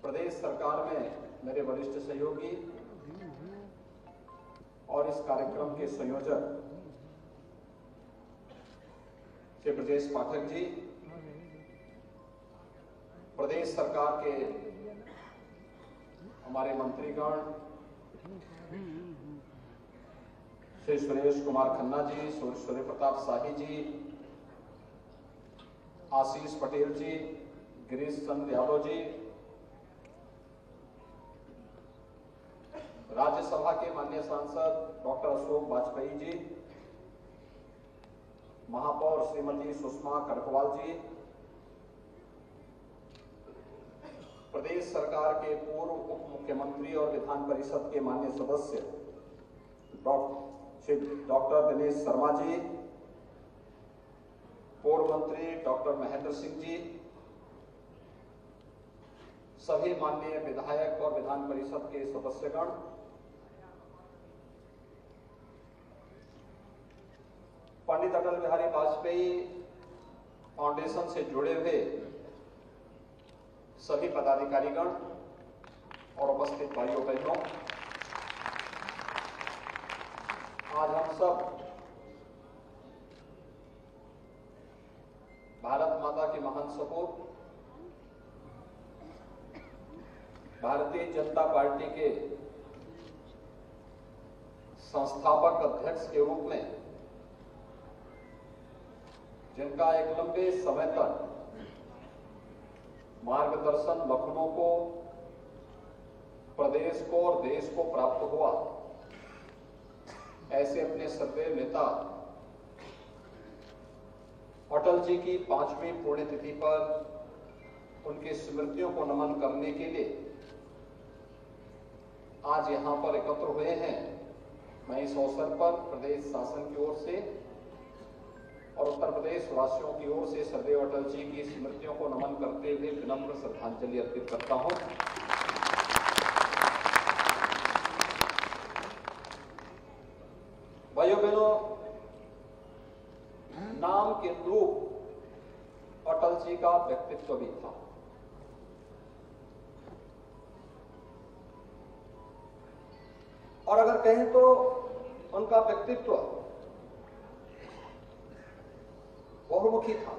प्रदेश सरकार में मेरे वरिष्ठ सहयोगी और इस कार्यक्रम के संयोजक श्री ब्रजेश पाठक जी, प्रदेश सरकार के हमारे मंत्रीगण श्री सुरेश कुमार खन्ना जी, सूर्य प्रताप शाही जी, आशीष पटेल जी, गिरीश चंद्र यादव जी, राज्यसभा के माननीय सांसद डॉक्टर अशोक वाजपेयी जी, महापौर श्रीमती सुषमा कड़कवाल जी, प्रदेश सरकार के पूर्व उप मुख्यमंत्री और विधान परिषद के माननीय सदस्य श्री डॉक्टर दिनेश शर्मा जी, पूर्व मंत्री डॉक्टर महेंद्र सिंह जी, सभी माननीय विधायक और विधान परिषद के सदस्यगण, पंडित अटल बिहारी वाजपेयी फाउंडेशन से जुड़े हुए सभी पदाधिकारीगण और उपस्थित भाइयों बहनों, आज हम सब भारत माता के महान सपूत भारतीय जनता पार्टी के संस्थापक अध्यक्ष के रूप में, जिनका एक लंबे समय तक मार्गदर्शन लखनऊ को, प्रदेश को और देश को प्राप्त हुआ, ऐसे अपने श्रद्धेय नेता अटल जी की 5वीं पुण्यतिथि पर उनकी स्मृतियों को नमन करने के लिए आज यहां पर एकत्र हुए हैं। मैं इस अवसर पर प्रदेश शासन की ओर से और उत्तर प्रदेश वासियों की ओर से सदैव अटल जी की स्मृतियों को नमन करते हुए विनम्र श्रद्धांजलि अर्पित करता हूं। भाइयों बहनों, नाम के अनुरूप अटल जी का व्यक्तित्व भी था। और अगर कहें तो उनका व्यक्तित्व बहुमुखी था।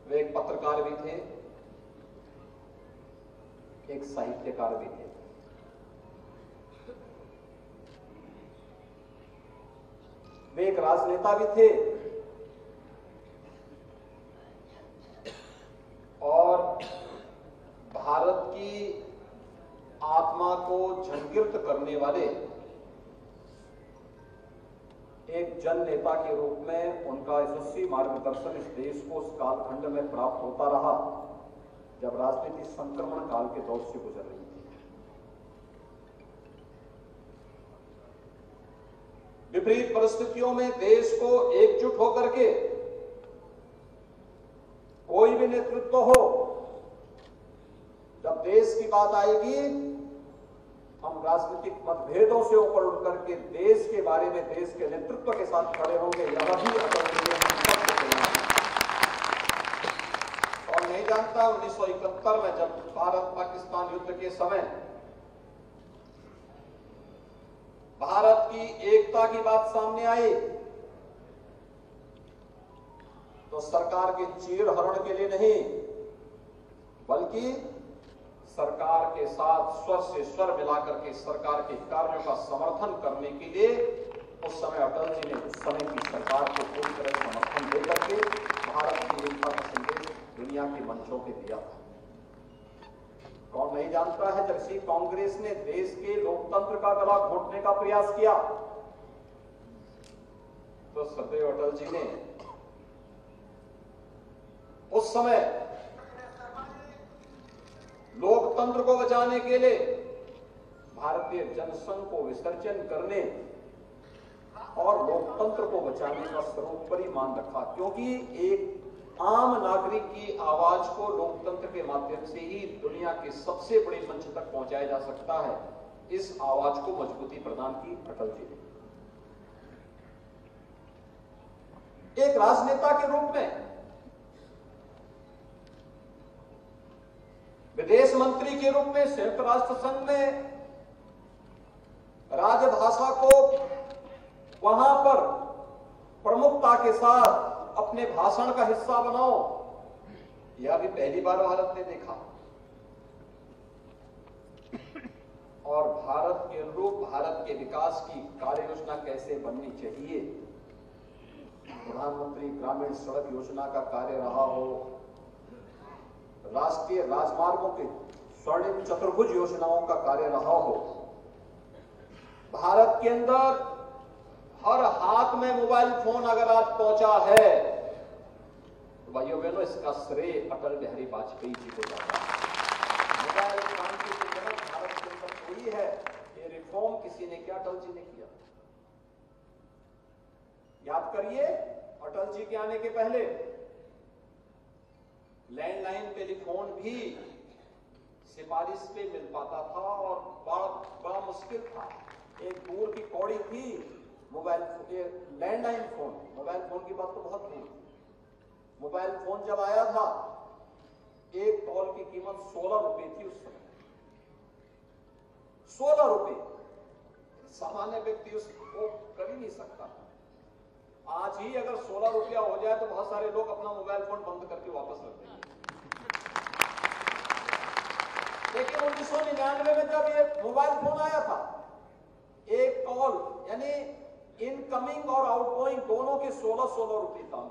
वे एक पत्रकार भी थे, एक साहित्यकार भी थे। वे एक राजनेता भी थे और भारत की आत्मा को झंकृत करने वाले एक जन नेता के रूप में उनका यशस्वी मार्गदर्शन इस देश को उस कालखंड में प्राप्त होता रहा जब राजनीति संक्रमण काल के दौर से गुजर रही थी। विपरीत परिस्थितियों में देश को एकजुट होकर के कोई भी नेतृत्व हो, जब देश की बात आएगी हम राजनीतिक मतभेदों से ऊपर उठकर के देश के बारे में, देश के नेतृत्व के साथ खड़े होंगे। यह भी अटल जी ने और नहीं जानता 1971 में जब भारत पाकिस्तान युद्ध के समय भारत की एकता की बात सामने आई तो सरकार के चीरहरण के लिए नहीं बल्कि सरकार के साथ स्वर से स्वर मिलाकर के सरकार के कार्यों का समर्थन करने के लिए उस समय अटल जी ने उस समय की सरकार को पूरी तरह समर्थन देकर के भारत की एकता का संदेश दुनिया के मंचों पे दिया था। कौन नहीं जानता है, जब से कांग्रेस ने देश के लोकतंत्र का गला घोटने का प्रयास किया तो सदैव अटल जी ने उस समय लोकतंत्र को बचाने के लिए भारतीय जनसंघ को विसर्जन करने और लोकतंत्र को बचाने का सर्वोपरि मान रखा, क्योंकि एक आम नागरिक की आवाज को लोकतंत्र के माध्यम से ही दुनिया के सबसे बड़े मंच तक पहुंचाया जा सकता है। इस आवाज को मजबूती प्रदान की अटल जी ने। एक राजनेता के रूप में, विदेश मंत्री के रूप में संयुक्त राष्ट्र संघ में राजभाषा को वहां पर प्रमुखता के साथ अपने भाषण का हिस्सा बनाओ, यह भी पहली बार भारत ने देखा। और भारत के अनुरूप भारत के विकास की कार्य योजना कैसे बननी चाहिए, प्रधानमंत्री ग्रामीण सड़क योजना का कार्य रहा हो, राष्ट्रीय राजमार्गों के स्वर्णिम चतुर्भुज योजनाओं का कार्य रहा हो, भारत के अंदर हर हाथ में मोबाइल फोन अगर आज पहुंचा है तो भाइयों बहनों इसका श्रेय अटल बिहारी वाजपेयी जी को जाता है। मोबाइल क्रांति के जनक भारत के अंदर कोई है, ये रिफॉर्म किसी ने किया, अटल जी ने किया। याद करिए, अटल जी के आने के पहले लैंडलाइन टेलीफोन भी सिफारिश पे मिल पाता था और बड़ा मुश्किल था। एक दूर की कौड़ी थी mobile landline phone, mobile phone की बात तो बहुत दूर थी। मोबाइल फोन जब आया था, एक कॉल की कीमत 16 रुपए थी उस समय। 16 रुपए सामान्य व्यक्ति उसको कर ही नहीं सकता। आज ही अगर 16 रुपया हो जाए तो बहुत सारे लोग अपना मोबाइल फोन बंद करके वापस रख देंगे। लेकिन 1999 में जब ये मोबाइल फोन आया था, एक कॉल यानी इनकमिंग और आउटगोइंग दोनों के 16 रुपए दाम।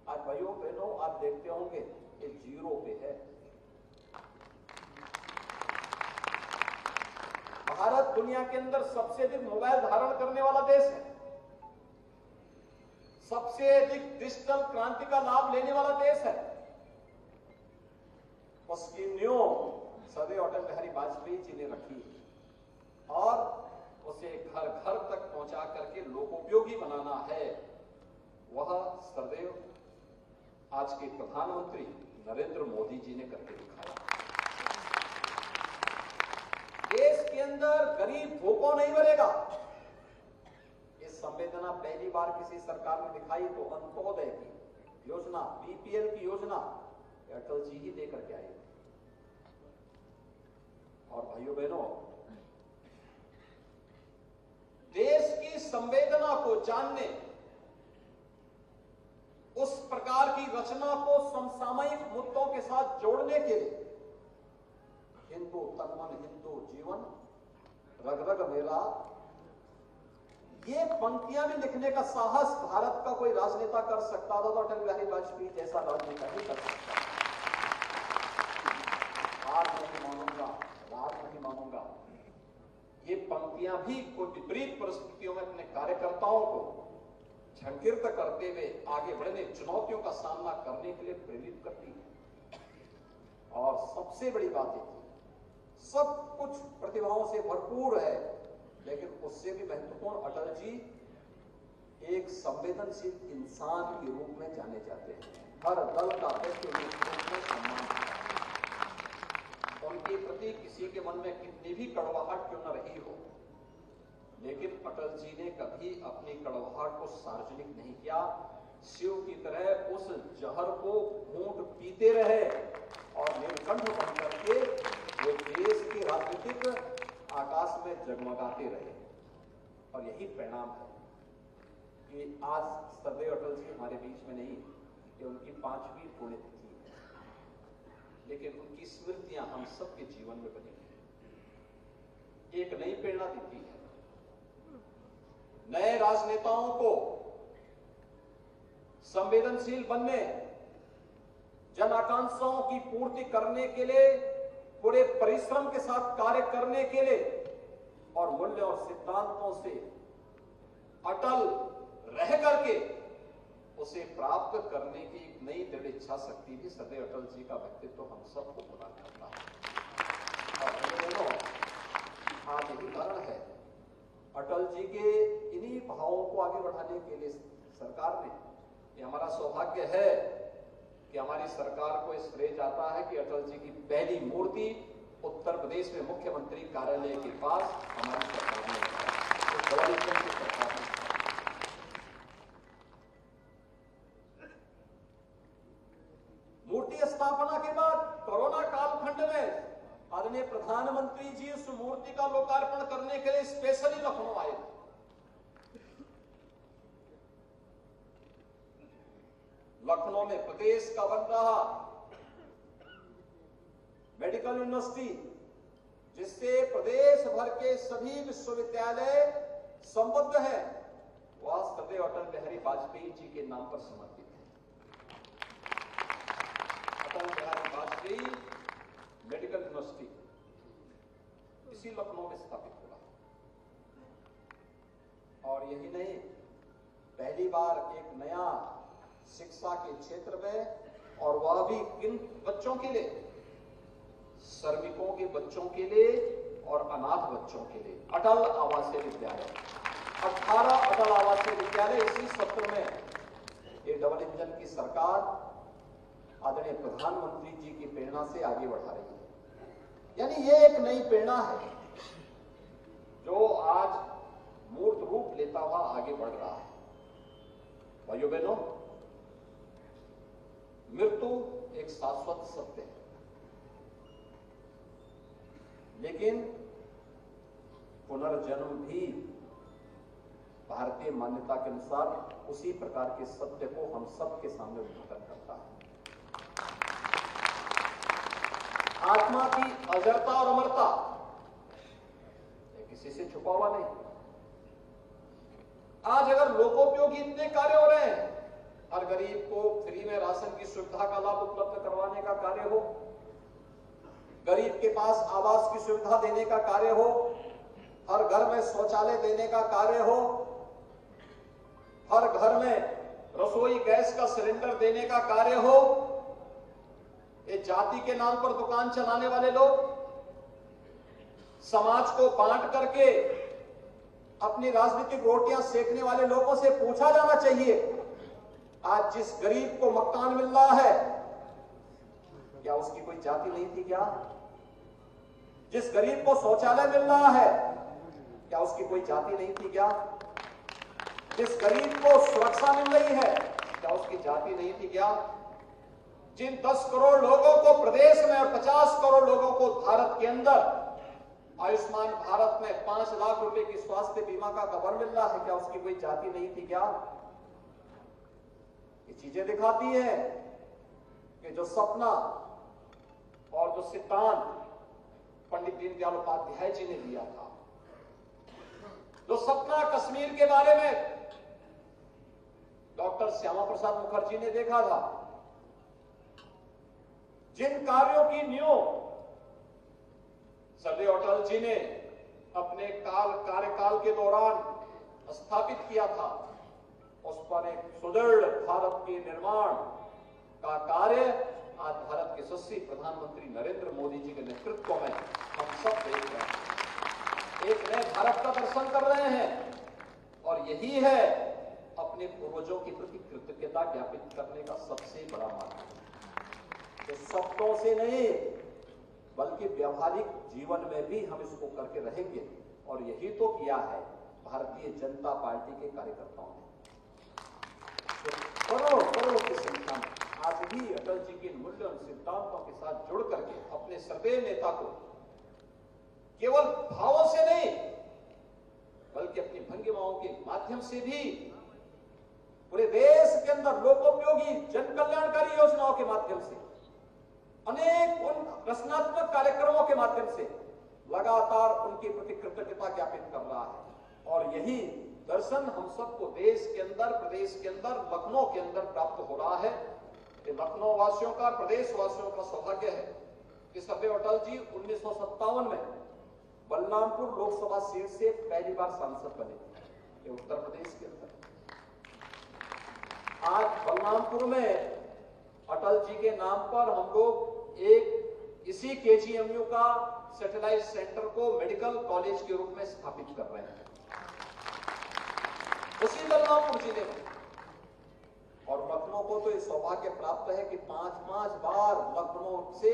आज भाइयों बहनों आप देखते होंगे ये 0 पे है। भारत दुनिया के अंदर सबसे अधिक मोबाइल धारण करने वाला देश है, सबसे अधिक डिजिटल क्रांति का लाभ लेने वाला देश है। उसकी नींव सदैव अटल बिहारी वाजपेयी जी ने रखी और उसे घर घर तक पहुंचा करके लोकोपयोगी बनाना है। वह सदैव आज के प्रधानमंत्री नरेंद्र मोदी जी ने करके दिखाया। देश के अंदर गरीब भूखों नहीं मरेगा, इस संवेदना पहली बार किसी सरकार ने दिखाई तो अंत्योदय की योजना, बीपीएल की योजना अटल जी ही देकर के आए। और भाइयों बहनों, देश की संवेदना को जानने, उस प्रकार की रचना को समसामयिक मुद्दों के साथ जोड़ने के लिए हिंदू तन मन हिंदू जीवन रग रग मेरा, ये पंक्तियां भी लिखने का साहस भारत का कोई राजनेता कर सकता था तो अटल बिहारी वाजपेयी जैसा राजनेता ही कर सकता। हार नहीं मानूंगा, रार नहीं मानूंगा, ये पंक्तियां भी कोई विपरीत परिस्थितियों में अपने कार्यकर्ताओं को झंकित करते हुए आगे बढ़ने, चुनौतियों का सामना करने के लिए प्रेरित करती है। और सबसे बड़ी बात है, सब कुछ प्रतिभाओं से भरपूर है, लेकिन उससे भी महत्वपूर्ण अटल जी एक संवेदनशील इंसान के रूप में जाने जाते हैं। हर दल का व्यक्ति रूप में सम्मान है। उनके प्रति किसी के मन में कितनी भी कड़वाहट क्यों न रही हो, लेकिन अटल जी ने कभी अपनी कड़वाहट को सार्वजनिक नहीं किया। शिव की तरह उस जहर को घूंट पीते रहे और नीलकंठ बन करके वो देश के राजनीतिक आकाश में जगमगाते रहे। और यही परिणाम है कि आज सदैव अटल जी हमारे बीच में नहीं, कि उनकी 5वीं पुण्यतिथि है। लेकिन उनकी स्मृतियां हम सबके जीवन में बनी हैं, एक नई प्रेरणा देती है। नए राजनेताओं को संवेदनशील बनने, जन आकांक्षाओं की पूर्ति करने के लिए पूरे परिश्रम के साथ कार्य करने के लिए और मूल्य और सिद्धांतों से अटल रह करके उसे प्राप्त करने की एक नई दृढ़ इच्छा शक्ति भी सदैव अटल जी का व्यक्तित्व हम सबको प्रदान करता है। और आज यही कारण है अटल जी के इन्हीं भावों को आगे बढ़ाने के लिए सरकार ने, ये हमारा सौभाग्य है कि हमारी सरकार को इस श्रेय जाता है कि अटल जी की पहली मूर्ति उत्तर प्रदेश में मुख्यमंत्री कार्यालय के पास हमारी सरकार ने सरकार ने मूर्ति स्थापना के बाद कोरोना कालखंड में आदरणीय प्रधानमंत्री जी उस मूर्ति का लोकार्पण करने के लिए स्पेशली लखनऊ आए थे। लखनऊ में प्रदेश का बन रहा मेडिकल यूनिवर्सिटी, जिससे प्रदेश भर के सभी विश्वविद्यालय संबद्ध हैं, वह सदैव अटल बिहारी वाजपेयी जी के नाम पर समर्पित है। अटल बिहारी वाजपेयी मेडिकल यूनिवर्सिटी इसी लखनऊ में स्थापित हुआ और यही नहीं, पहली बार एक नया शिक्षा के क्षेत्र में, और वह भी किन बच्चों के लिए, श्रमिकों के बच्चों के लिए और अनाथ बच्चों के लिए अटल आवासीय विद्यालय, 18 अटल आवासीय विद्यालय इसी सत्र में ये डबल इंजन की सरकार आदरणीय प्रधानमंत्री जी की प्रेरणा से आगे बढ़ा रही है। यानी ये एक नई प्रेरणा है जो आज मूर्त रूप लेता हुआ आगे बढ़ रहा है। भाइयों बहनों, मृत्यु एक शाश्वत सत्य है, लेकिन पुनर्जन्म भी भारतीय मान्यता के अनुसार उसी प्रकार के सत्य को हम सबके सामने उजागर करता है। आत्मा की अजरता और अमरता किसी से छुपा हुआ नहीं। आज अगर लोकोपयोगी इतने कार्य हो रहे हैं, हर गरीब को फ्री में राशन की सुविधा का लाभ उपलब्ध करवाने का कार्य हो, गरीब के पास आवास की सुविधा देने का कार्य हो, हर घर में शौचालय देने का कार्य हो, हर घर में रसोई गैस का सिलेंडर देने का कार्य हो, ये जाति के नाम पर दुकान चलाने वाले लोग समाज को बांट करके अपनी राजनीतिक रोटियां सेकने वाले लोगों से पूछा जाना चाहिए, आज जिस गरीब को मकान मिल रहा है क्या उसकी कोई जाति नहीं थी? क्या जिस गरीब को शौचालय मिल रहा है क्या उसकी कोई जाति नहीं थी? क्या जिस गरीब को सुरक्षा मिल रही है क्या उसकी जाति नहीं थी? क्या जिन 10 करोड़ लोगों को प्रदेश में और 50 करोड़ लोगों को भारत के अंदर आयुष्मान भारत में 5 लाख रुपए की स्वास्थ्य बीमा का कवर मिल रहा है, क्या उसकी कोई जाति नहीं थी? क्या ये चीजें दिखाती है कि जो सपना और जो सिद्धांत पंडित दीनदयाल उपाध्याय जी ने दिया था, जो सपना कश्मीर के बारे में डॉक्टर श्यामा प्रसाद मुखर्जी ने देखा था, जिन कार्यों की नींव सदैव अटल जी ने अपने कार्यकाल के दौरान स्थापित किया था, उस पर एक सुदृढ़ भारत के निर्माण का कार्य आज भारत के यशस्वी प्रधानमंत्री नरेंद्र मोदी जी के नेतृत्व में हम सब देख रहे हैं। एक नए भारत का दर्शन कर रहे हैं और यही है अपने पूर्वजों के प्रति कृतज्ञता ज्ञापित करने का सबसे बड़ा मार्ग। तो शब्दों से नहीं बल्कि व्यवहारिक जीवन में भी हम इसको करके रहेंगे, और यही तो किया है भारतीय जनता पार्टी के कार्यकर्ताओं ने। तो करोड़ों की संख्या में आज भी अटल जी के मूल्य और सिद्धांतों के साथ जुड़ करके अपने सर्वोदय नेता को केवल भावों से नहीं बल्कि अपनी भंगिमाओं के माध्यम से भी पूरे देश के अंदर लोकोपयोगी जन कल्याणकारी योजनाओं के माध्यम से अनेक उन रचनात्मक कार्यक्रमों के माध्यम से लगातार उनके प्रति कृतज्ञता ज्ञापित कर रहा है। और यही दर्शन हम सबको देश के अंदर, प्रदेश के अंदर, लखनऊ के अंदर प्राप्त हो रहा है। ये लखनऊ वासियों का, प्रदेश वासियों का सौभाग्य है कि सरदेव अटल जी 1957 में बलरामपुर लोकसभा सीट से पहली बार सांसद बने, ये उत्तर प्रदेश के अंदर। आज बलरामपुर में अटल जी के नाम पर हम लोग एक इसी केजीएमयू का सैटेलाइट सेंटर को मेडिकल कॉलेज के रूप में स्थापित कर रहे हैं, उसी बलरामपुर जिले में। और लखनऊ को तो ये सौभाग्य प्राप्त है कि 5-5 बार लखनऊ से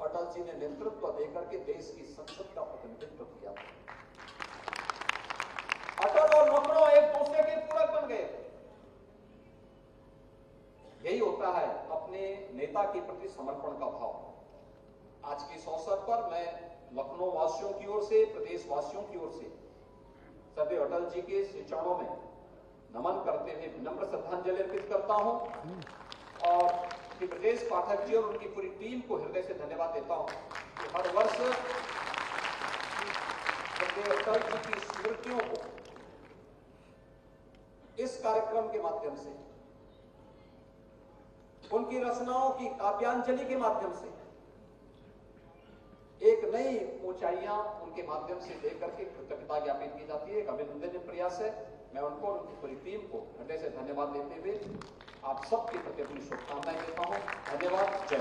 अटल जी ने नेतृत्व देकर के देश की संसद का प्रतिनिधित्व किया। अटल और लखनऊ एक दूसरे के पूरक बन गए। यही होता है अपने नेता के प्रति समर्पण का भाव। आज के इस अवसर पर मैं लखनऊ वासियों की ओर से, प्रदेश वासियों की ओर से सरदेव अटल जी के श्री चरणों में नमन करते हुए विनम्र श्रद्धांजलि अर्पित करता हूं और श्री ब्रजेश पाठक जी और उनकी पूरी टीम को हृदय से धन्यवाद देता हूं कि हर वर्ष सरदेव अटल जी की स्मृतियों को इस कार्यक्रम के माध्यम से, उनकी रचनाओं की काव्यांजलि के माध्यम से एक नई ऊंचाइयां उनके माध्यम से लेकर के कृतज्ञता ज्ञापित की जाती है। एक अभिनंदनीय प्रयास है। मैं उनको और उनकी पूरी टीम को हृदय से धन्यवाद देते हुए आप सबके प्रति अपनी शुभकामनाएं देता हूं। धन्यवाद। जय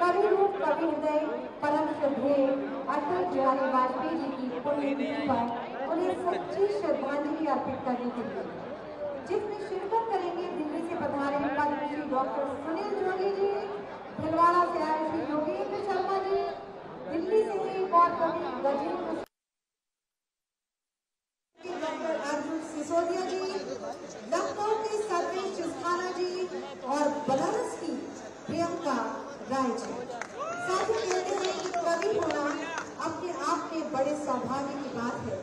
कवि रूप कवि हृदय परम श्रद्धेय अटल बिहारी वाजपेयी जी की पुण्यतिथि पर उन्हें सच्ची श्रद्धांजलि अर्पित करने के लिए जिसमें शिरकत करेंगे दिल्ली से पधारे पद्मश्री डॉक्टर सुनील जोगी जी, भिलवाड़ा से आए श्री योगेंद्र शर्मा जी, दिल्ली से एक और कवि गजेंद्र डॉक्टर अर्जुन सिसोदिया जी, लखनऊ के सर्वेश चिस्ताना जी और बनारस की प्रियंका राय जी। साथ ही कहते हैं कि कवि होना अपने आप में बड़े सौभाग्य की बात है,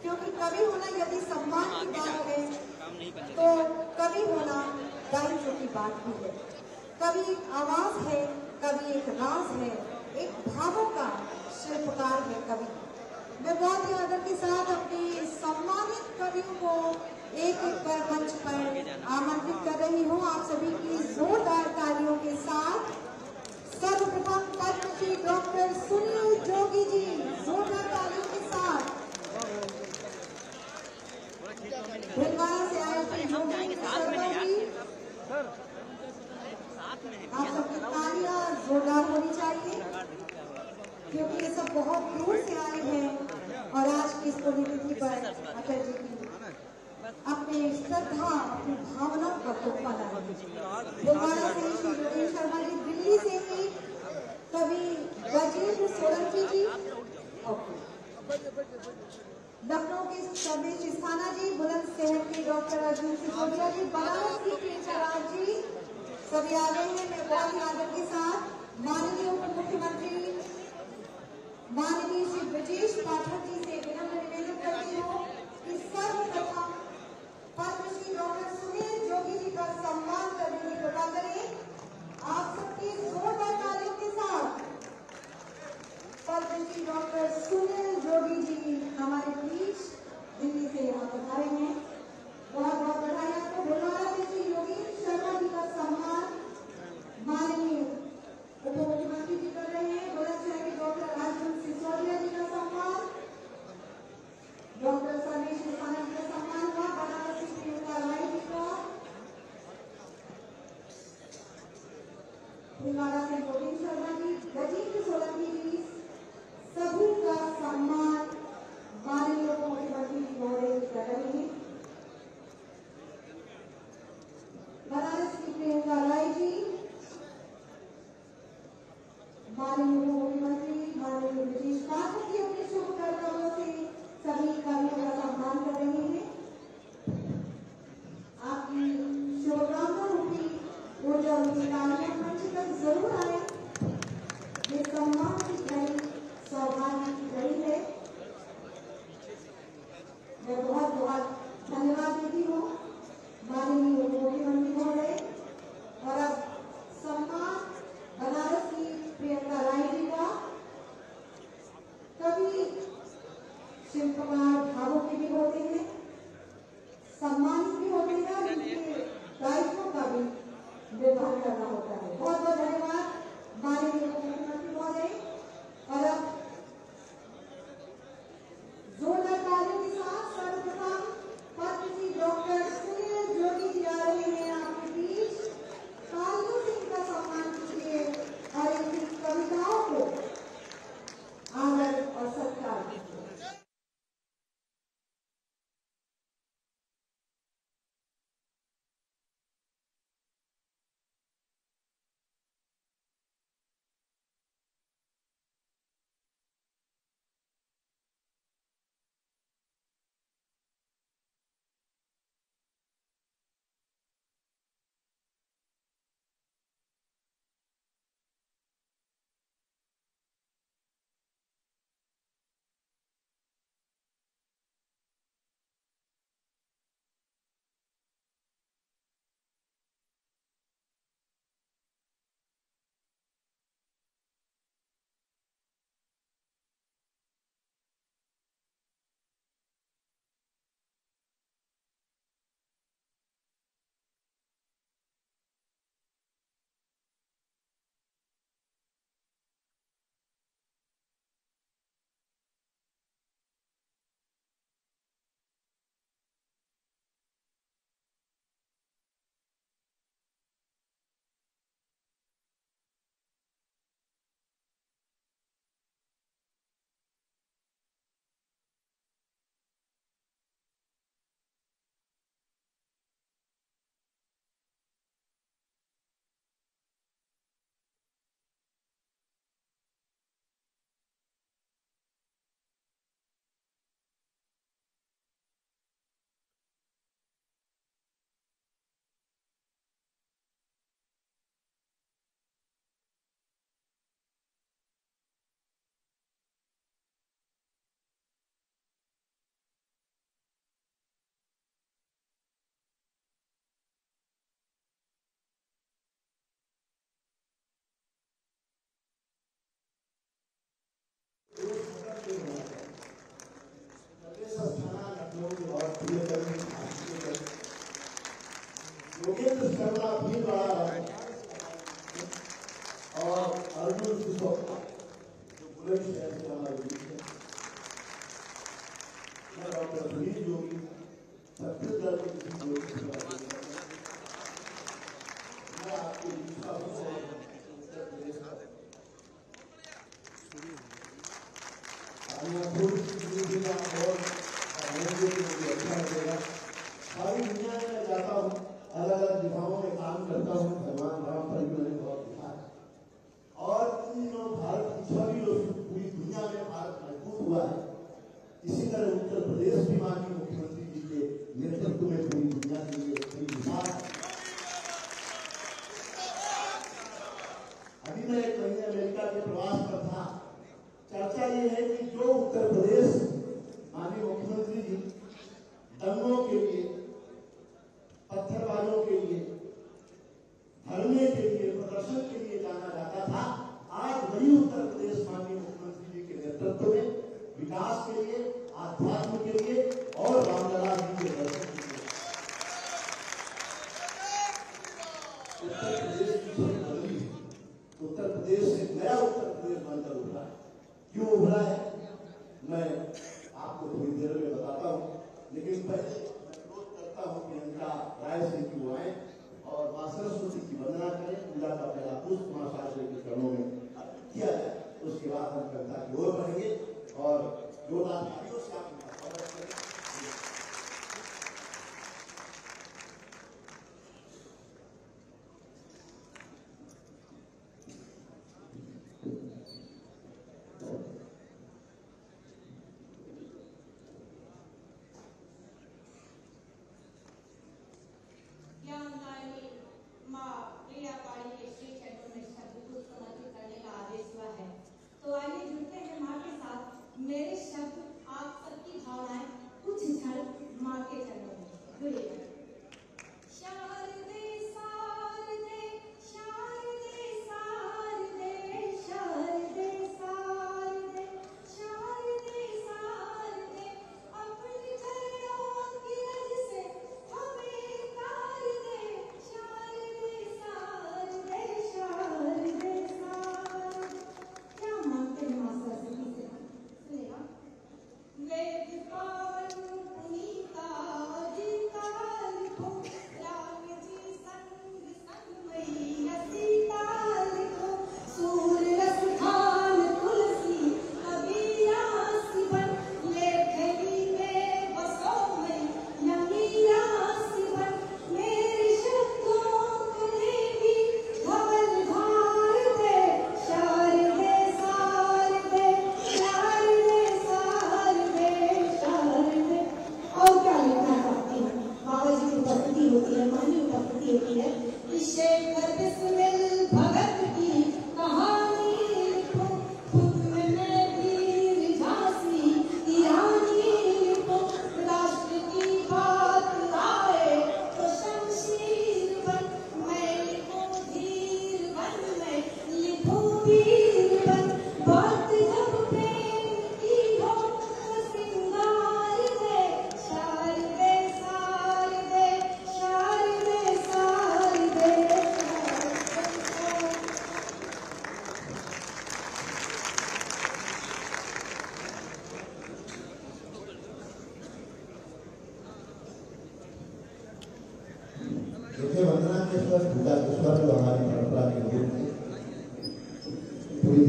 क्योंकि कवि होना यदि सम्मान की बात है तो कवि होना दायित्व की बात भी है। कवि एक आवाज है, कवि एक राज है, एक भावों का शिल्पकार है कवि। मैं बहुत ही आदर के साथ अपने सम्मानित कवियों को एक एक पर मंच पर आमंत्रित कर रही हूँ। आप सभी की जोरदार तालियों के साथ सर्वप्रथम पद्मश्री डॉक्टर सुनील जोगी जी, जोरदार तालियों के साथ। भिलवाड़ा से आए थे योगेंद्र शर्मा जी, आप सबकी तालियां जोरदार होनी चाहिए क्योंकि ये सब बहुत दूर से आए हैं और आज की इस पुण्यतिथि पर अटल जी की अपने श्रद्धा, अपनी भावनाओं का तोहफा लाए। भिलवाड़ा से श्री योगेंद्र शर्मा जी, दिल्ली से ही कवि गजेंद्र सोलंकी जी, लखनऊ के सर्वेश चिस्ताना जी, बुलंदशहर के डॉक्टर अर्जुन सिसोदिया जी, बनारस की प्रियंका राय जी, सभी आ गए हैं। मैं बहुत ही आदर के साथ माननीय उप मुख्यमंत्री माननीय श्री ब्रजेश पाठक जी से विनम्र निवेदन करती हूँ कि सर्वप्रथम पद्मश्री डॉक्टर सुनील जोगी जी का सम्मान करने की कृपा करें। आप सबकी जोरदार तालियों के साथ पद्मश्री डॉक्टर सुनील जोगी जी हमारे बीच दिल्ली से यहाँ पधारे हैं। बहुत बहुत बधाई आपको। भिलवाड़ा से श्री योगेंद्र शर्मा जी का सम्मान माननीय उप मुख्यमंत्री जी कर रहे हैं। बुलंदशहर के डॉक्टर अर्जुन सिसोदिया जी का सम्मान माननीय मुख्यमंत्री माननीय ब्रजेश पाठक जी अपने शुभकामनाओं से सभी कार्यों का सम्मान कर रहे हैं। आपकी शुभकामना रूपी ऊर्जा उनकी तालियां मंच तक जरूर आए। ये सम्मान की घड़ी सौभाग्य की घड़ी है। मैं बहुत बहुत धन्यवाद देती हूँ माननीय मुख्यमंत्री महोदय। और अब सम्मान बनारस की प्रियंका राय जी का। कभी शिल्पकार भावुक भी होते हैं, सम्मानित भी होते हैं और उनके दायित्वों का भी निर्वहन करना होता है। बहुत बहुत धन्यवाद माननीय मुख्यमंत्री महोदय। और अब जोरदार तालियों के साथ सर्वप्रथम पद्मश्री डॉक्टर सुनील जोगी जी आ रहे हैं आपके बीच। तालियों से इनका सम्मान कीजिए और इनकी कविताओं को आदर और सत्कार कीजिए। योगेंद्र शर्मा भी बड़ा है और अर्जुन सिसोदिया जो बुलंदशहर से हमारे बीच है। मैं डॉक्टर सुनील जोगी छत्तीसगढ़ के किसी जोगी से मैं आपके बीच उत्तर प्रदेश का और अच्छा लगेगा। सारी दुनिया में मैं जाता हूँ, अलग अलग दिशाओं में काम करता हूँ। भगवान राम पर भी मैंने बहुत दिखा है और भारत की छवि पूरी दुनिया में भारत मजबूत हुआ है। इसी तरह उत्तर प्रदेश भी माननीय मुख्यमंत्री जी के नेतृत्व में पूरी दुनिया के लिए एक मिसाल है। अभी मैं एक महीने अमेरिका के प्रवास पर था। चर्चा ये है कि जो उत्तर प्रदेश माननीय मुख्यमंत्री जी दंगों के लिए, पत्थरबाजों के लिए, धरने के लिए, प्रदर्शन के लिए जाना जाता था, आज वही उत्तर प्रदेश माननीय मुख्यमंत्री जी के नेतृत्व में विकास के लिए, आध्यात्म के लिए और रामलला जी के दर्शन के लिए उत्तर प्रदेश की छवि बदली है। उत्तर प्रदेश से नया उत्तर प्रदेश बनकर उभरा है। क्यों उभरा है मैं आपको थोड़ी देर में बताता हूँ, लेकिन पहले मैं अनुरोध करता हूँ कि इनका राय से कि वो आए और मां सरस्वती की वंदना करें। पूजा का पहला पुष्प मां शारदे के चरणों में किया जाए, उसके बाद हम कविता की ओर बढ़ेंगे और जोरदार तालियों से आप उनका स्वागत करें।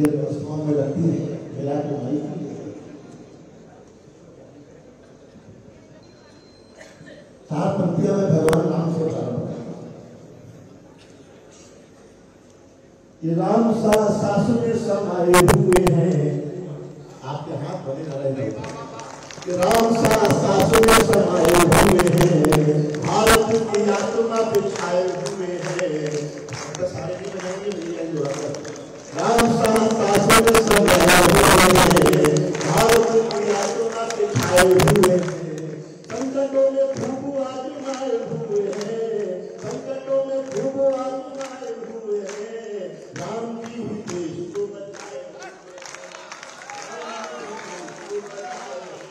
ये व्यवस्थाओं में रखती है मिला के भाई चार पंक्तियों में भगवान राम से प्रारंभ करें। ये राम सास में समाये हुए हैं, आपके हाथ बने न रहे। ये राम सास में समाये हुए हैं, भारत की आत्मा बिछाए हुए हैं। सारे नहीं बनाएंगे राम सास में समाये हुए हैं, भारत की आत्मा बिछाए हुए हैं। संकटों में खूब आजमाए हुए हैं, संकटों में खूब आजमाए हुए हैं। राम जी ही देश को बचाए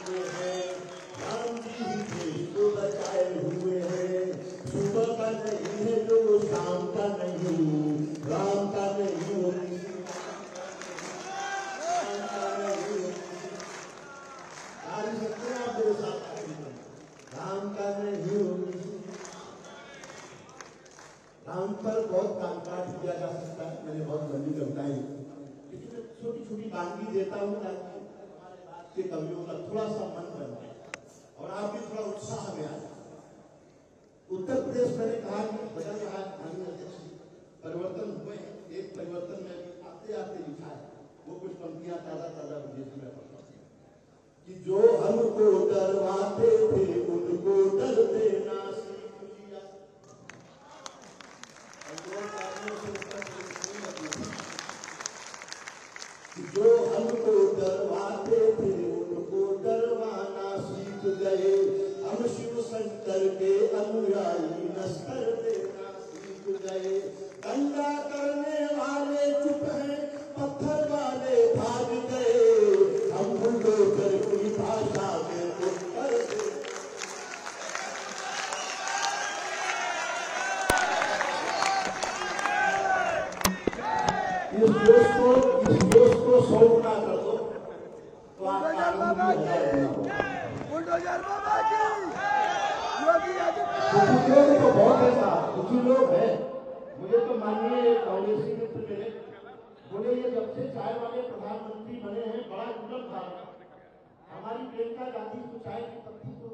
हुए हैं, राम जी ही देश को बचाए हुए हैं। सुबह का नहीं है जो शाम का नहीं, राम का नहीं राम का नहीं। राम पर बहुत कामकाज किया जा सकता है। मैंने बहुत लंबी कविताएं इसमें छोटी छोटी बांगी देता हूँ ताकि हमारे बात के कवियों का थोड़ा सा मन बन जाए और आप भी थोड़ा उत्साह में आ जाए। उत्तर प्रदेश मैंने कहा कि बदल रहा है, माननीय अध्यक्ष परिवर्तन हुए हैं। एक परिवर्तन में आते आते लिखा है, वो कुछ पंक्तियां ताजा ताजा विदेश में पढ़ता कि जो हमको डरवाते थे उनको डरते ना सीख लिया। जो हमको डरवाते थे उनको डरवाना सीख गए। हम शिव शंकर के अनुयायी नस्तर देना सीख गए। दंगा करने वाले चुप हैं, पत्थर वाले भाग गए। हम बुलडोजर की भाषा में उत्तर दे। इस जोश को 100 गुना कर दो तो तो बहुत ऐसा कुछ लोग हैं। मुझे तो माननीय कांग्रेसी मित्र मिले, बोले ये जब से चाय वाले प्रधानमंत्री बने हैं बड़ा जुलम था, हमारी प्रियंका गांधी को चाय की पत्ती को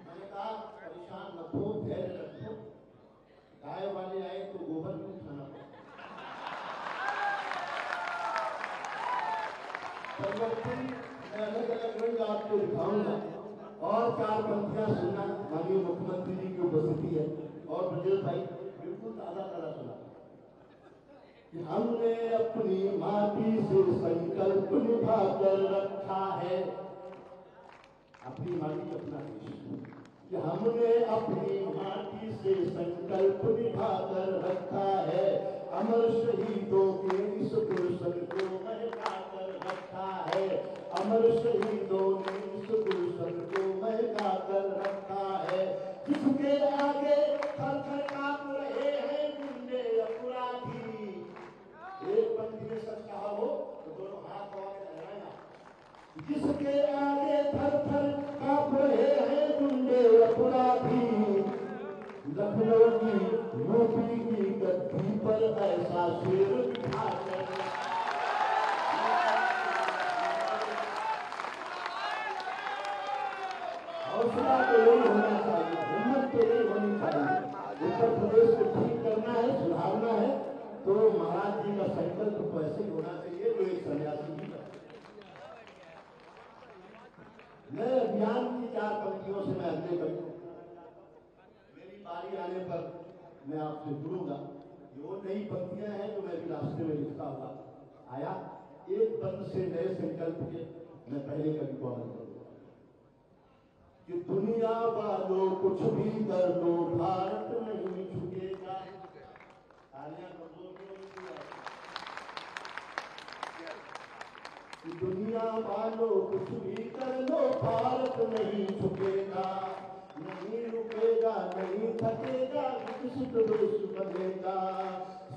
मैंने कहा परेशान मत हो, धैर्य रखो। गाय वाले आए तो गोबर भी उठाना पड़ा। परिवर्तन मैं अलग अलग रंग आपको दिखाऊंगा और 4 पंक्तियां सुनना। माननीय मुख्यमंत्री जी की उपस्थिति है और ब्रजेश भाई बिल्कुल ताजा ताजा सुना कि हमने अपनी माटी से संकल्प निभा कर रखा है। अपनी माटी अपना देश, कि हमने अपनी माटी से संकल्प निभा कर रखा है। अमर शहीदों के इस गुलशन को महका कर रखा है। अमर शहीदों ने इस गुलशन को महका कर रखा है। जिसके आगे थर थर कांप रहे हैं गुंडे अपराधी। एक पंक्ति में सच कहा हो तो दोनों हाथ और लहराना। जिसके आगे थर थर कांप रहे हैं गुंडे अपराधी। लखनऊ की यूपी की गद्दी पर ऐसा शेर बिठा कर हौसला तो यही होना चाहिए, हिम्मत तो यही होनी चाहिए। उत्तर प्रदेश को ठीक करना है, सुधारना है तो महाराज जी का संकल्प तो ऐसे ही होना चाहिए जो एक सन्यासी जी का। नए अभियान की 4 पंक्तियों से मैं अगले करूँ, मेरी बारी आने पर मैं आपसे जुड़ूंगा। वो नई पंक्तियां हैं जो मैं भी रास्ते में लिखता हुआ आया। एक बंद से नए संकल्प के मैं पहले कवि को अमल करूंगा कि दुनिया वालों कुछ भी कर लो भारत नहीं झुकेगा। दुनिया वालों कुछ भी कर लो भारत नहीं झुकेगा। नहीं रुकेगा, नहीं थकेगा, विकसित देश बनेगा।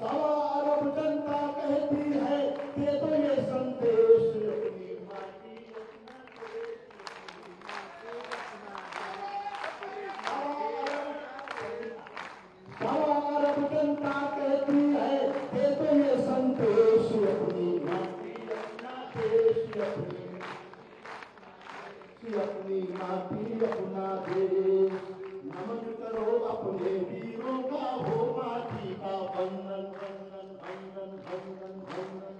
1.25 अरब जनता कहती है दे दो ये संदेश। अपनी माटी अपना देश, अपनी 1.25 अरब जनता कहती है दे दो ये संदेश। अपनी माटी अपना देश, नमन करो अपने वीरों का, हो माटी का वंदन वंदन वंदन वंदन वंदन।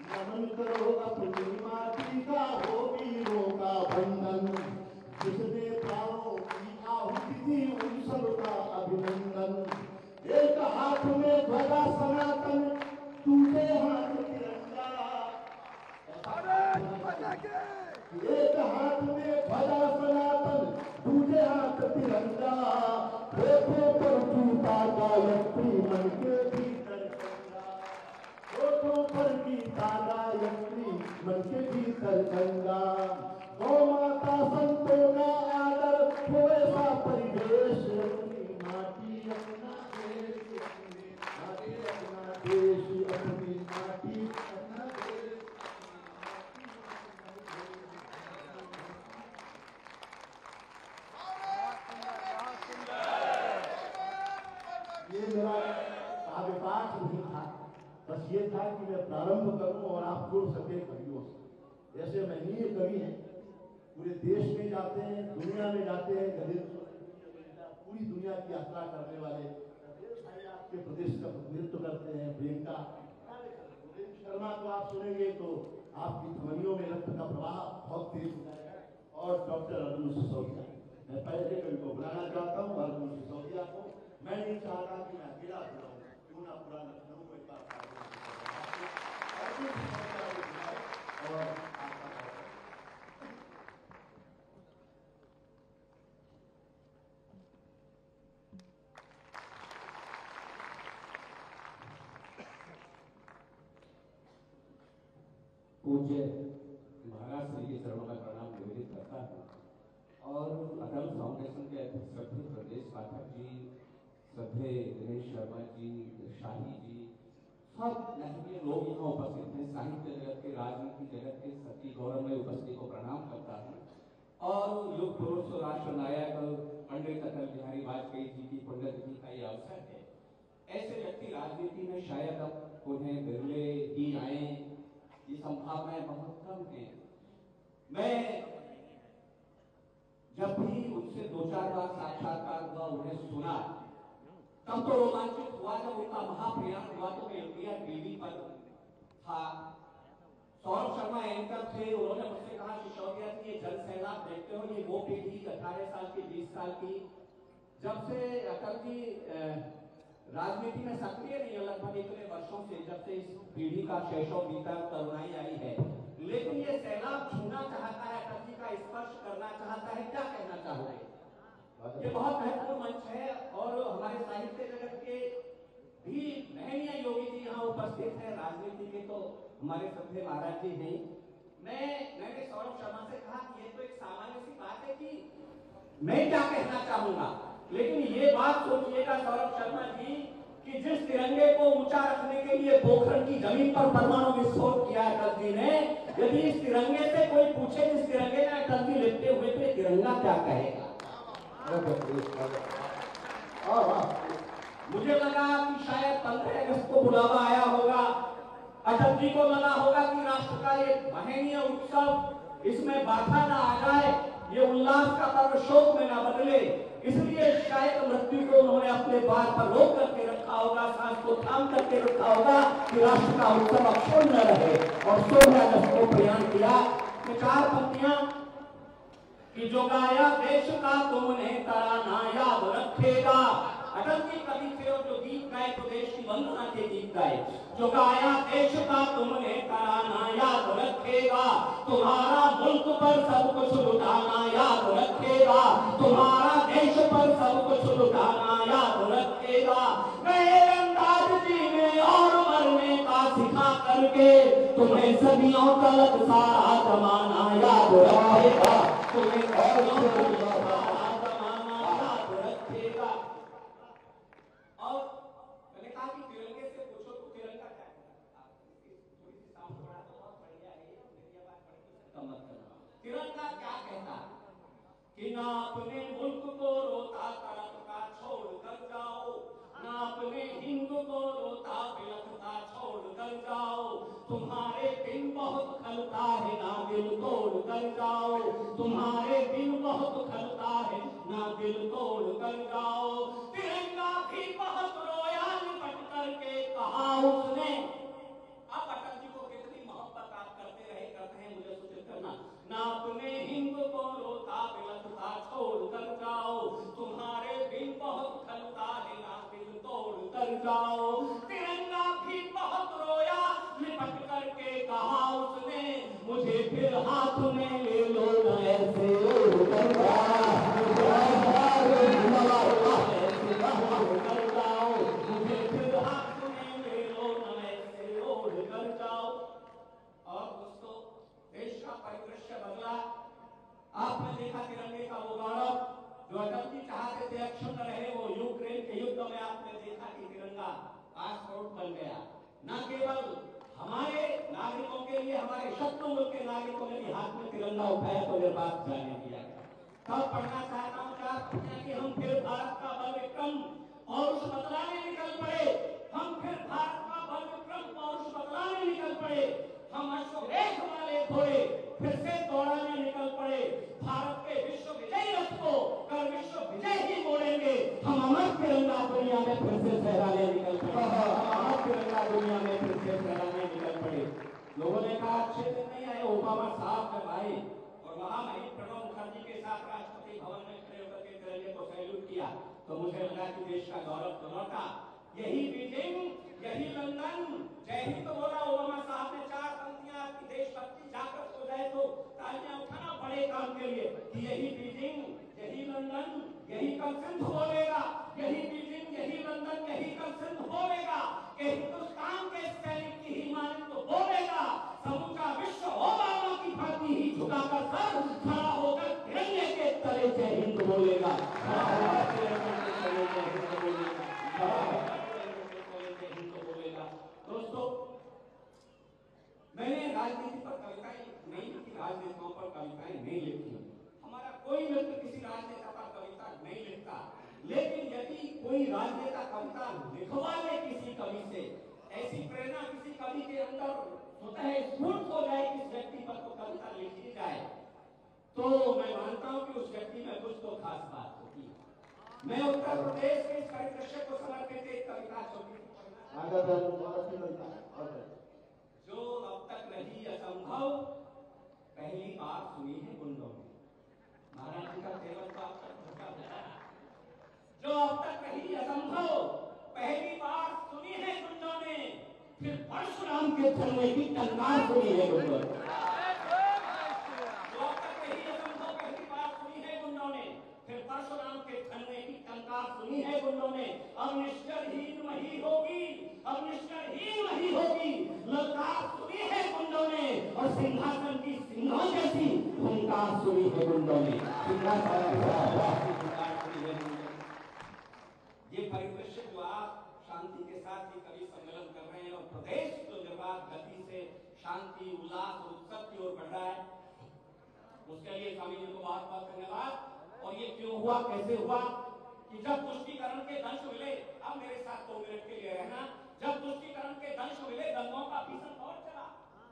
नमन करो अपनी माटी का, हो वीरों का वंदन। जिसने प्राणों की आहुति दी उन सबका अभिनंदन। एक हाथ में ध्वजा सनातन, दूसरे हाथ तिरंगा। एक हाथ में ध्वजा सनातन, दूसरे हाथ तिरंगा। होठों पर जूता गायत्री, मन के भीतर गंगा। होठों पर गीता गायत्री, मन के भीतर गंगा। गौ माता संतों का आदर, हो ऐसा परिवेश। अपनी माटी अपना देश, अपनी माटी अपना देश, अपनी माटी अपना देश। ये मेरा काव्य पाठ नहीं था, बस ये था कि मैं प्रारंभ करूं और आप जुड़ सके कवियों से। जैसे महनीय कवि हैं, पूरे देश में जाते हैं, दुनिया में जाते हैं, पूरी दुनिया की यात्रा करने वाले भाई आपके प्रदेश का प्रतिनिधित्व करते हैं। प्रियंका शर्मा को आप सुनेंगे तो आपकी धमनियों में रक्त का प्रवाह बहुत तेज हो जाएगा। और डॉक्टर अर्जुन सिसोदिया, मैं पहले कवि को बुलाना चाहता हूँ, अर्जुन सिसोदिया को। मैं नहीं चाहता कि मैं अकेला बुलाऊं, क्यों ना पूरा लखनऊ को एक बार और पूज्य महाराज श्री के चरणों में प्रणाम निवेदित करता हूँ। और अटल फाउंडेशन के अध्यक्ष श्रद्धेय प्रदेश पाठक जी, श्रद्धेय दिनेश शर्मा जी, शाही जी, सब महनीय लोग यहाँ उपस्थित हैं। साहित्य जगत के, राजनीति जगत के सभी गौरवमय उपस्थिति को प्रणाम करता हूँ। और युग पुरुष राष्ट्र नायक पंडित अटल बिहारी वाजपेयी जी की पुण्यतिथि का ये अवसर है। ऐसे व्यक्ति राजनीति में शायद अब उन्हें बिरले ही आए, ये संभावनाएं बहुत कम है। मैं जब भी उनसे 2-4 बार साक्षात्कार हुआ, उन्हें सुना, तब तो रोमांचित हुआ जब उनका महाप्रयाण हुआ तो मैं इंडिया टीवी पर था। सौरभ शर्मा एंकर थे, उन्होंने मुझसे कहा सिसोदिया जी ये जन सैलाब देखते हो, ये वो पीढ़ी 18 साल की 20 साल की, जब से अटल जी राजनीति में सक्रिय नहीं है लगभग इतने वर्षों से, जब से इस पीढ़ी का शैशव बीता, तरुणाई आई है, लेकिन ये सैलाब छूना चाहता है, अटल जी का स्पर्श करना चाहता है। क्या कहना चाहोगे? ये बहुत महत्वपूर्ण मंच है और हमारे साहित्य जगत के भी महनीय योगी जी यहाँ उपस्थित हैं। राजनीति के तो हमारे श्रद्धेय महाराज जी हैं। मैंने सौरभ शर्मा से कहा कि ये तो एक सामान्य सी बात है कि मैं क्या कहना चाहूंगा, लेकिन ये बात सोचिएगा सौरभ शर्मा जी कि जिस तिरंगे को ऊंचा रखने के लिए पोखरण की जमीन पर परमाणु विस्फोट किया अटल जी ने, यदि इस तिरंगे से कोई पूछे जिस तिरंगे में अटल जी लिपटे हुए थे, तिरंगा क्या कहेगा? मुझे लगा कि शायद 15 अगस्त को बुलावा आया होगा, अटल जी को लगा होगा कि राष्ट्र का ये महनीय उत्सव, इसमें बाधा ना आ जाए, ये उल्लास का पर्व शोक में ना बदले, इसलिए शायद मृत्यु को उन्होंने अपने द्वार पर रोक करके रखा होगा, सांस को थाम करके रखा होगा कि राष्ट्र का उत्सव अक्षुण्ण न रहे। और 16 अगस्त को प्रयाण किया। 4 पंक्तियां कि जो गाया देश का तुमने तराना याद रखेगा। अटल जी कवि थे और जो गीत गाए तो देश की वंदना के गीत गाए। जो गाया देश का तुमने तराना याद रखेगा, तुम्हारा मुल्क पर सब कुछ लुटाना याद रखेगा, तुम्हारा देश पर सब कुछ लुटाना याद रखेगा। गए अंदाज जीने और मरने का सिखा करके, तुम्हें सदियों तक सारा जमाना याद रखेगा, तुम्हें सदियों तक सारा जमाना याद रखेगा। और मैंने कहा कि तिरंगे से पूछो तो तिरंगा क्या कहता है? थोड़ी सी साउंड बढ़ा तो बहुत बढ़िया है, ये बात बड़ी मत करना। तिरंगा क्या कहता है कि ना अपने मुल्क को रोता तड़पता छोड़ कर जाओ, ना अपने हिंद को रोता बिलखता छोड़ कर जाओ, तुम्हारे दिन बहुत खलता है ना दिल तोड़ कर जाओ, तुम्हारे दिल बहुत खलता है, ना दिल तोड़ कर जाओ। तिरंगा भी बहुत रोया, लिपट करके कहा उसने। अब अटल जी को कितनी मोहब्बत आप करते हैं, मुझे सूचित करना। ना अपने हिंद को रोता बिलखता छोड़ कर जाओ, तुम्हारे दिल बहुत खलता है, ना दिल तोड़ कर जाओ। तिरंगा भी बहुत रोया, लिपट करके कहा उसने, मुझे फिर हाथ में ले लो न ऐसे कर जाओ, मुझे फिर हाथ में ले लो न ऐसे ओढ़ कर जाओ। और दोस्तों, देश का परिदृश्य बदला। आपने देखा तिरंगे का वो गौरव जो अटल जी चाहते थे अक्षुण्ण रहे, वो यूक्रेन के युद्ध में आपने देखा कि तिरंगा पासपोर्ट बन गया। न केवल हमारे नागरिकों के लिए, हमारे शत्रु मुल्क के नागरिकों ने भी हाथ में तिरंगा उठाया तो निर्बाध जाने दिया। तब पढ़ना चाहता हूँ कि हम फिर भारत का बल विक्रम पौरुष बदलाने निकल पड़े, हम फिर भारत का बल विक्रम पौरुष बदलाने निकल पड़े, हम अश्वमेध वाले घोड़े फिर से दौड़ाने निकल पड़े। भारत के विश्व विजयी रथ को कर विश्व विजय ही मोड़ेंगे, हम अमर तिरंगा दुनिया में फिर से फहराने निकल पड़े, हम अमर तिरंगा दुनिया में फिर से फहराने निकल पड़े। लोगों ने कहा अच्छे दिन नहीं आए, ओबामा साहब जब आए और महामहिम प्रणब मुखर्जी के साथ राष्ट्रपति भवन में खड़े होकर के तिरंगे को सैल्यूट किया तो मुझे लगा कि देश का गौरव तो लौटा। यही बीजिंग, यही लंदन, जय हिंद बोला ओबामा साहब ने, 4 पंक्तियां आपकी देशभक्ति जागृत हो जाए तो तालियां उठाना बड़े काम के लिए कि यही बीजिंग, यही लंदन, यही कल सिंध बोलेगा, यही बीजिंग, यही लंदन, यही कल सिंध बोलेगा, कि हिंदुस्तान के सैनिक की हिमालय तो बोलेगा, समूचा विश्व ओबामा की भांति ही झुकाकर सर खड़ा होकर तिरंगे के तले जय हिंद बोलेगा, खड़ा होकर तिरंगे के तले जय हिंद बोलेगा, खड़ा होकर दोस्तों, मैंने राजनीति पर कविताएं नहीं लिखी, राजनेताओं पर कविताएं नहीं लिखी, हमारा कोई मित्र किसी राजनेता पर कविता नहीं लिखता, लेकिन यदि कोई राजनेता कविता लिखवा ले किसी कवि से, ऐसी प्रेरणा किसी कवि के अंदर होता है, स्फूर्त हो जाए किस व्यक्ति पर तो कविता लिखी जाए, तो मैं मानता हूं कि उस व्यक्ति में कुछ तो खास बात होती है। मैं उत्तर प्रदेश के इस परिदृश्य को समर्पित एक कविता छोटी जो अब तक रही असंभव, पहली बार सुनी है गुंडों ने। महाराज जी का केवल तो आप तक धोखा होता है। जो अब तक रही असंभव, पहली बार सुनी है गुंडों ने, फिर परशुराम के चलने की टंकार सुनी है गुंडों ने। जो अब तक रही असंभव, पहली बार सुनी है गुंडों ने, फिर परशुराम के चलने की टंकार सुनी है गुंडों ने। अब निश्चरहीन वही होगी, अब निश्चरहीन वही होगी, ललकार सुनी है गुंडों ने, और सिंहासन की सिंहों जैसी हुंकार सुनी है गुंडों ने। ये परिदृश्य जो आप शांति के साथ ये कवि सम्मेलन कर रहे हैं और प्रदेश जो निर्बाध गति से शांति, उल्लास और उत्सव की ओर बढ़ रहा है, उसके लिए स्वामी जी को बहुत बहुत धन्यवाद। और ये क्यों हुआ, कैसे हुआ कि जब तुष्टीकरण के दंश मिले, अब मेरे साथ 2 मिनट के लिए रहना, जब तुष्टीकरण के दंश मिले दंगों का भीषण दौर चला,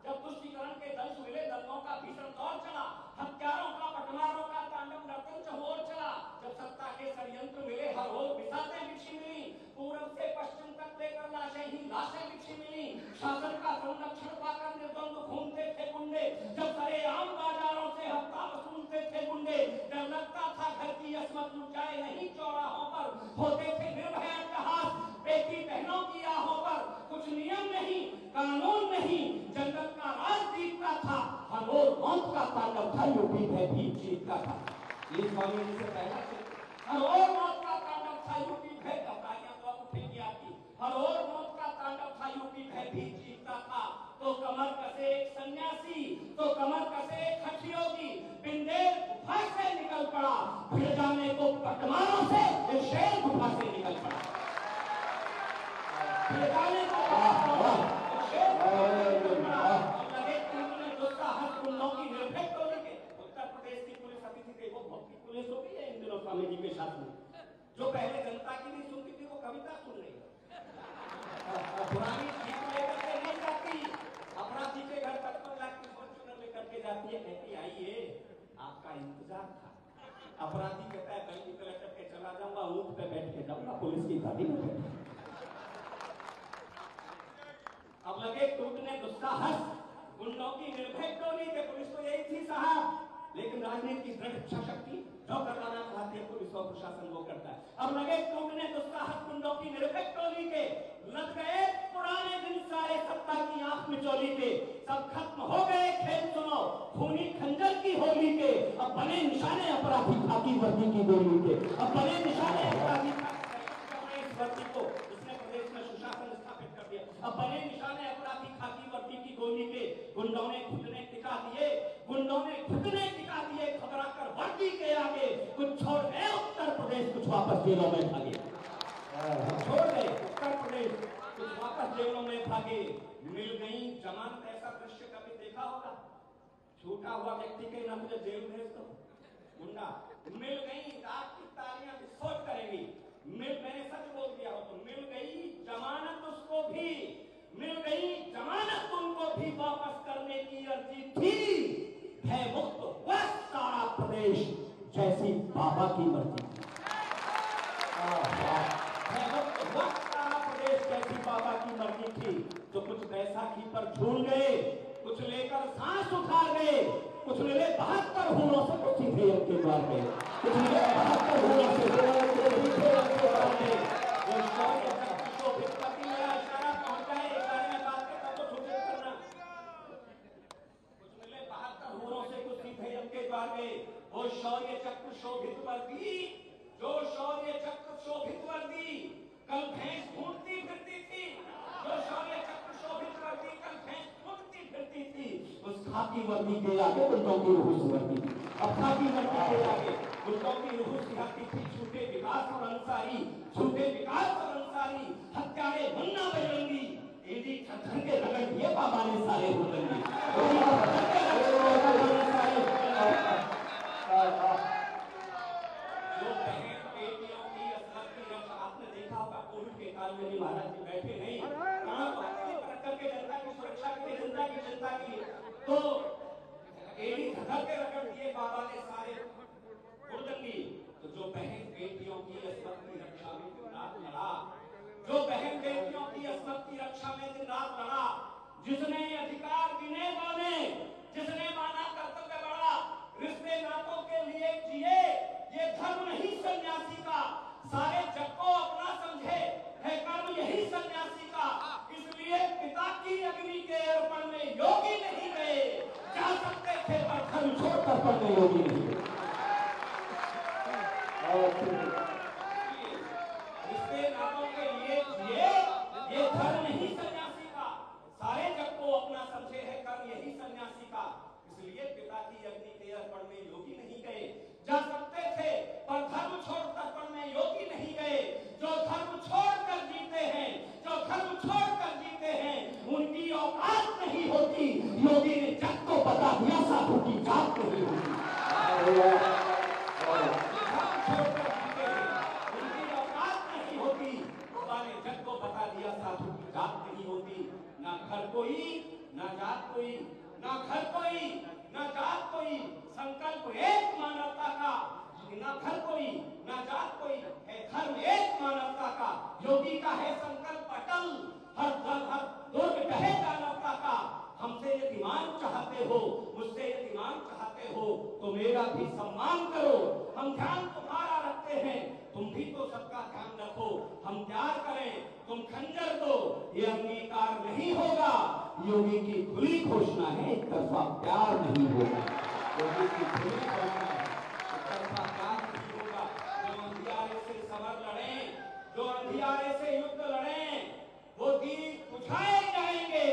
जब तुष्टीकरण के दंश मिले दंगों का भीषण दौर चला, हत्यारों का पटवारों का तांडव नर्तन चहुओर चला, जब सत्ता के षड्यंत्र मिले हर ओर बिसातें बिछी मिली, पूरब से पश्चिम तक लेकर लाशें ही लाशें बिछी मिली, शासन का संरक्षण पाकर निर्द्वंद घूमते थे गुंडे, जब सरेआम बाजारों से हफ्ता वसूलते थे गुंडे, जब लगता था घर की असमत लुटाए नहीं चौराहों पर, होते थे निर्भय अट्टहास बेटी बहनों की आहों पर, कुछ नियम नहीं, कानून नहीं, जंगल का राज दीपता था, हर ओर मौत का तांडव था, यूपी भयभीत जीतता था। ये स्वामी जी से पहला हर ओर मौत का तांडव था, यूपी भय तो उठेगी आपकी, हर ओर मौत का तांडव था, यूपी भयभीत जीतता था। तो कमर कसे एक सन्यासी, तो कमर कसे एक हठयोगी, बिंदेल गुफा से निकल पड़ा, भिड़ जाने को पटवारों से एक शेर गुफा से निकल पड़ा, भिड़ जाने को शेर गुफा से निकल पड़ा। लगे दुस्साहस गुंडों की निर्भय टोली के। उत्तर प्रदेश की पुलिस अभी थी, वो भक्ति पुलिस हो गई है इन दिनों स्वामी जी के साथ में, जो पहले जनता की नहीं सुनती थी वो कविता सुन रही है, पुरानी जीत लेकर के नहीं जाती, अपराधी के घर 55 लाख की फॉर्च्यूनर लेकर के जाती है, अपराधी कहता है बैंक कलेक्टर के चला जाऊंगा, ऊंट पे बैठ के जाऊंगा, पुलिस की गाड़ी में बैठ। अब लगे टूटने दुस्साहस गुंडों की निर्भय टोली के। पुलिस तो यही थी साहब, लेकिन राजनीति की दृढ़ इच्छा शक्ति जो करवाना चाहते हैं पुलिस और प्रशासन वो करता है। अब लगे टूटने दुस्साहस गुंडों की निर्भय टोली के। लग गए पुराने दिन सारे सत्ता की आंख मिचोली के। सब खत्म हो गए खेल सुनो खूनी खंजर की होली के। अब बने निशाने अपराधी खाकी वर्दी की गोली के। अब बने निशाने अपराधी इस वर्दी को इसने प्रदेश में सुशासन स्थापित कर दिया। अब बने निशाने अपराधी खाकी वर्दी की गोली के। गुंडों ने घुटने टिका दिए, गुंडों ने घुटने टिका दिए घबरा कर वर्दी के आगे। कुछ छोड़ गए उत्तर प्रदेश, कुछ वापस जेलों में भागे। छोड़ गए उत्तर प्रदेश, कुछ वापस जेलों में भागे। मिल गई जमानत। ऐसा दृश्य कभी देखा होगा? छूटा हुआ व्यक्ति के ना मुझे जेल भेज दो गुंडा। मिल गई, रात की तालियां विस्फोट करेंगी। मैंने सच बोल दिया हो तो मिल गई जमानत, उसको भी मिल गई जमानत, उनको भी वापस करने की अर्जी थी। है मुक्त हुआ सारा प्रदेश जैसी बाबा की मर्जी। है मुक्त हुआ सारा प्रदेश जैसी बाबा की मर्जी थी। तो कुछ बैसाखी पर झूल गए, कुछ लेकर सांस उखाड़ गए, कुछ ले 72 हूरों से कुछ सीधे के द्वार गए, कुछ ले 72 हूरों से सीधे के द्वार गए। वो शौर्य शोभित करती मेरा इशारा पहुंचाए, इशारे में बात करता तो सूचित करना। कुछ मिले 72 हूरों से कुछ सीधे के द्वार गए। वो शौर्य चक्र शोभित वर्दी, जो शौर्य चक्र शोभित वर्दी कल भैंस ढूंढती फिरती थी। जो शौर्य चक्र शोभित वर्दी कल भैंस ढूंढती फिरती थी। उस खाकी वर्दी के आगे गुंडों की रूह सिहरती थी। अब खाकी वर्दी के आगे गुंडों की रूह सिहरती थी। झूठे विकास और अंसारी, झूठे विकास और अंसारी, हत्यारे मुन्ना बजरंगी। एडी छठन के रगड़ दिए बाबा ने सारे हुदंगी। जो बहन बेटियों की असरत की रक्षा आपने देखा होगा कोविड के काल में भी महाराज जी बैठे नहीं, कहां करके जनता की सुरक्षा के लिए, जनता की चिंता के लिए। तो एडी धधक के रगड़ दिए बाबा ने सारे हुदंगी। तो जो बहन बेटियों की असरत की रक्षा में दिन रात लड़ा, जो बहन बेटियों की असरत की रक्षा में दिन रात लड़ा, जिसने अधिकार गिने माने, जिसने माना कर्तव्य बड़ा, रिश्ते नातों के लिए जिए, ये धर्म नहीं सन्यासी का, सारे जग को अपना समझे, है कर्म यही सन्यासी का। इसलिए पिता की अग्नि के अर्पण में योगी नहीं गए, जा सकते थे पर धर्म छोड़कर पर में योगी नहीं गए। रिश्ते नातों के लिए जिए, ये धर्म नहीं सन्यासी का, सारे जग को अपना समझे, है कर्म यही सन्यासी का। इसलिए पिता की अग्नि के अर्पण में योगी नहीं गए, जा सकते थे पर धर्म छोड़ तर्पण में योगी नहीं गए। जो धर्म छोड़कर जीते हैं, जो धर्म छोड़कर जीते हैं, उनकी औकात नहीं होती। योगी ने जग को बता दिया साधु की जात नहीं होती। छोड़कर जीते हैं, उनकी औकात नहीं होती। बाबा ने जग को बता दिया साधु की जात नहीं होती। ना घर कोई, ना जात कोई, ना घर कोई, ना जात कोई, संकल्प एक मानवता का। ना घर कोई, ना जात कोई, है धर्म एक मानवता का। योगी का है संकल्प अटल, हर दुर्ग कहे मानवता का। हमसे यदि मान चाहते हो, मुझसे यदि मान चाहते हो, तो मेरा भी सम्मान करो। हम ध्यान तुम्हारा रखते हैं, तुम भी तो सबका ध्यान रखो। हम प्यार करें, तुम खंजर दो, ये अंगीकार नहीं होगा। योगी की खुली घोषणा है, एक तरफा प्यार नहीं होगा। योगी की खुली घोषणा है, एक तरफा प्यार नहीं होगा। जो अंधियारे से समर लड़े, जो अंधियारे से युद्ध लड़े, वो दीप बुझाए जाएंगे।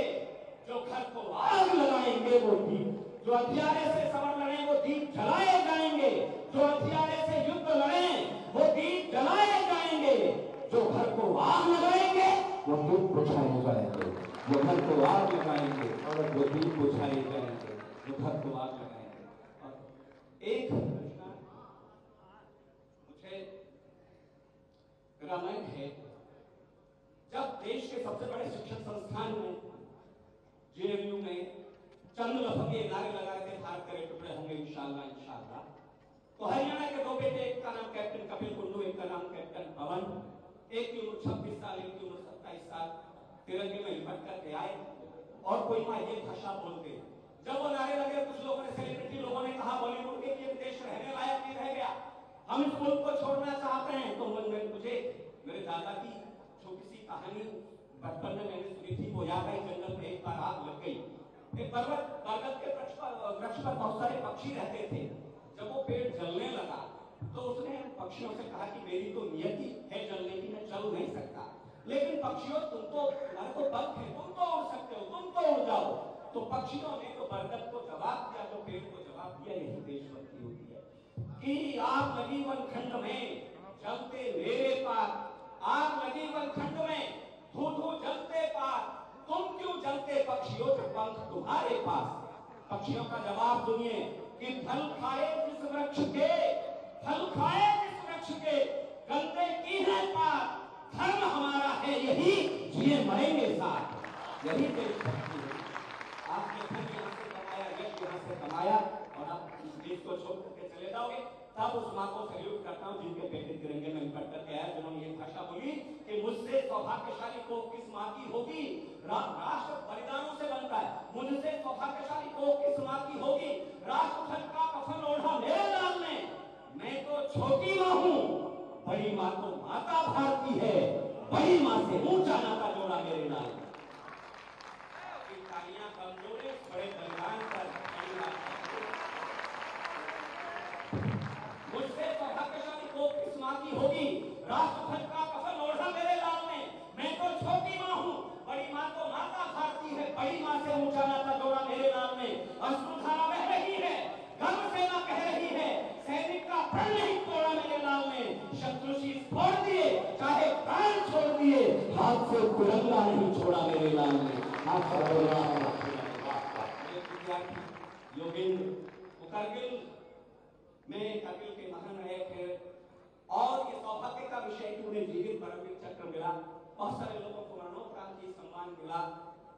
जो घर को आग लगाएंगे वो दीप, जो अंधियारे से समर लड़े वो दीप जलाए जाएंगे। जो अंधियारे से युद्ध लड़े वो दीप जलाए जाएंगे। जो घर को आग लगाएंगे वो दीप बुझाए जाएंगे। जो घर को आग लगाएंगे और वो दीप बुझाए जाएंगे। जो घर को आग लगाएंगे। और एक मुझे रामायण है, जब देश के सबसे बड़े शिक्षण संस्थान में JNU में चंद लफंगे नारे लगा के भारत के टुकड़े होंगे इंशाअल्लाह इंशाअल्लाह, तो तो हरियाणा के 2 बेटे, एक का नाम कैप्टन कपिल कुंडू, एक का नाम कैप्टन पवन, एक की उम्र 26 साल, एक की उम्र 27 साल, तिरंगे में लिपट करके आए और कोई माँ ये भाषा बोलते। जब वो नारे लगे, कुछ लोगों ने, सेलिब्रिटी लोगों ने कहा बॉलीवुड के ये देश रहने लायक नहीं रह गया, हम इस मुल्क को छोड़ना चाहते हैं। तो मुझे मेरे दादा की छोटी सी कहानी बचपन में मैंने सुनी थी, वो याद आई। जंगल में एक बार आग लग गई, एक बरगद के वृक्ष पर बहुत सारे पक्षी रहते थे। जब वो पेड़ जलने लगा तो उसने पक्षियों से कहा कि मेरी तो नियति है जलने की, मैं चल नहीं सकता, लेकिन पक्षियों तुम्हारे तो पंख है, तुम तो उड़ सकते हो, तुम तो उड़ जाओ। तो पक्षियों ने तो बरगद को जवाब दिया, तो पेड़ को जवाब दिया, यही देशभक्ति होती है कि आग लगी वनखंड में जलते मेरे पास, आग लगी वनखंड में धू धू जलते पास, तुम क्यों जलते पक्षियों के पंख तुम्हारे पास। पक्षियों का जवाब सुनिए कि फल खाए जिस वृक्ष के, फल खाए जिस वृक्ष के, गंदे की है पात, धर्म हमारा है यही, जिए मरेंगे साथ, यही देशभक्ति है। आपने धन यहाँ से कमाया, यश यहाँ से कमाया और आप इस देश को छोड़ करके चले जाओगे, तब उस माँ को सैल्यूट करता हूँ जिनके बेटे तिरंगे में लिपट करके आया, जिन्होंने ये भाषा बोली कि मुझसे सौभाग्यशाली को किस माँ की होगी। राष्ट्र बलिदानों से बनता है, मुझसे सौभाग्यशाली को किस माँ की होगी। राष्ट्रध्वज का कफन ओढ़ा मेरे लाल ने, मैं तो छोटी माँ हूँ, बड़ी माँ तो माता भारती है, बड़ी माँ से ऊंचा नाता जोड़ा मेरे लाल। तालियां कमजोर है, बड़े बलिदान पर मुझसे सौभाग्यशाली को किस माँ की होगी। राष्ट्रध्वज का कफन ओढ़ा मेरे लाल ने, मैं तो छोटी माँ हूँ, बड़ी माँ तो माता भारती है, बड़ी माँ से ऊंचा नाता जोड़ा मेरे लाल ने। अश्रुधारा बह रही है, गर्व से ना कह रही है, सैनिक का प्रण नहीं तोड़ा मेरे लाल ने, शत्रु शीश फोड़ दिए, चाहे प्राण छोड़ दिए, हाथ से तिरंगा नहीं छोड़ा मेरे लाल ने। योगेंद्र करगिल में, करगिल के महानायक है और ये सौभाग्य का विषय कि उन्हें जीवित परमवीर चक्र मिला। बहुत सारे लोगों को मरणोपरांत ही सम्मान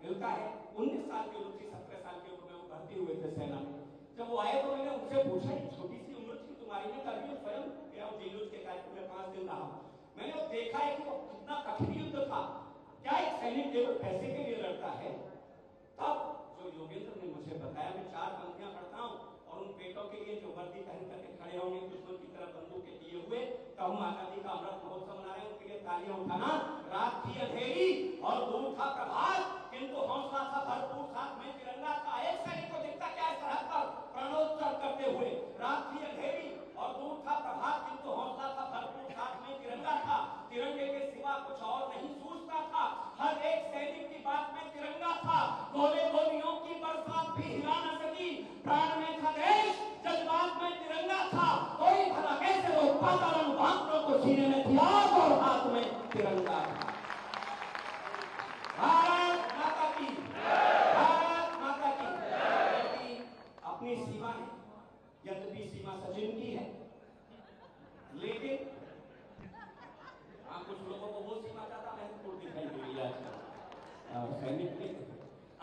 मिलता है। 19 साल की उम्र थी, 17 साल की उम्र में वो भर्ती हुए थे सेना में। जब वो आए तो मैंने उनसे पूछा, छोटी सी उम्र थी तुम्हारी, में करगिल स्वयं गया जेलूस के कार्यक्रम में 5 दिन रहा। मैंने वो देखा है कि वो कितना कठिन युद्ध था, क्या एक सैनिक केवल पैसे के लिए लड़ता है। तब जो योगेंद्र ने मुझे बताया, मैं 4 पंक्तियां पढ़ता हूँ और उन बेटों के लिए जो वर्दी पहन करके खड़े होंगे दुश्मन की तरफ बंदूक के लिए हुए, तो हम आजादी का अमृत महोत्सव मना रहे हैं, उनके लिए तालियां उठाना। रात थी अंधेरी और दूर था प्रभात, किंतु हौसला था भरपूर, साथ में तिरंगा था। एक सैनिक को दिखता क्या है सरहद पर प्रणोत्सव करते हुए। रात थी अंधेरी और दूर था प्रभात, किंतु हौसला था भरपूर, साथ में तिरंगा था। तिरंगे के सिवा कुछ और नहीं सूझता था, हर एक सैनिक की बात में तिरंगा था। गोले गोलियों की बरसात भी हिला न सकी, प्राण में था देश, जज्बात में तिरंगा था। कोई भला कैसे रोक पाता, रणभांगों को सीने में थी आग और हाथ में तिरंगा था। भारत माता की, भारत माता की। अपनी सीमा है, यद्यपि सीमा सचिन की है, लेकिन कुछ लोगों को वो सीमा ज्यादा महत्वपूर्ण दिखाई दे रही है सैनिक के।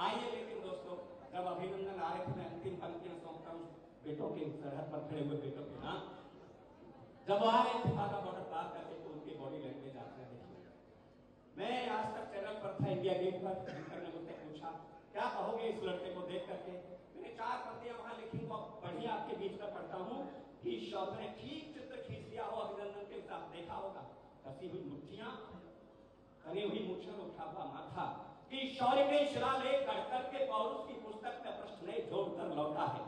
आइए लेकिन दोस्तों, जब अभिनंदन आ रहे थे, मैं अंतिम पंक्तियां सौंपता हूँ बेटों के, सरहद पर खड़े हुए बेटों के नाम। जब आ रहे थे बाबा बॉर्डर पार करके, तो उनकी बॉडी लैंग्वेज आपने देखी। मैं आज तक चैनल पर था, इंडिया गेट पर, ने मुझसे पूछा क्या कहोगे इस लड़के को देख करके। मैंने 4 पंक्तियां वहां लिखी, पढ़ी आपके बीच में पढ़ता हूँ कि शौक ने ठीक चित्र खींच लिया हो अभिनंदन के साथ, देखा होगा कसी हुई मुट्ठियां, तनी हुई मुच्छर, उठा हुआ माथा, कि शौर्य के शिलालेख गढ़कर के पौरुष की पुस्तक में प्रश्न जोड़कर लौटा है।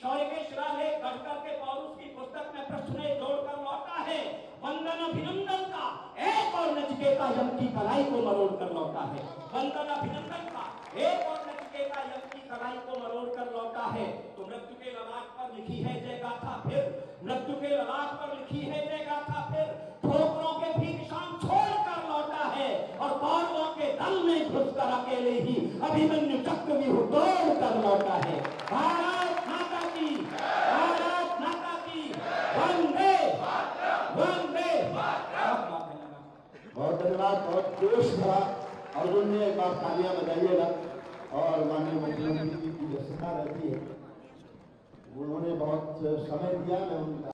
शौर्य के शिलालेख गढ़कर के पौरुष की पुस्तक में प्रश्न जोड़कर लौटा है। वंदन अभिनंदन का एक और नचिकेता यम की कलाई को मरोड़ कर लौटा है। वंदन अभिनंदन का एक और नचिकेता यम की कलाई को मरोड़ कर लौटा है। तो मृत्यु के ललाट पर लिखी है जय गाथा फिर, मृत्यु के ललाट पर लिखी है जय गाथा फिर, ठोकरों के भी निशान छोड़ कर लौटा है और कौरवों के दल में घुसकर अकेले ही अभिमन्यु चक्रव्यूह तोड़ कर लौटा है। भारत माता की, भारत माता की, वंदे वंदे। बहुत धन्यवाद, बहुत जोश भरा। अर्जुन ने एक बार तालियां बजाइएगा। और माननीय मुख्यमंत्री जी की व्यस्तता रहती है, उन्होंने बहुत समय दिया, मैं उनका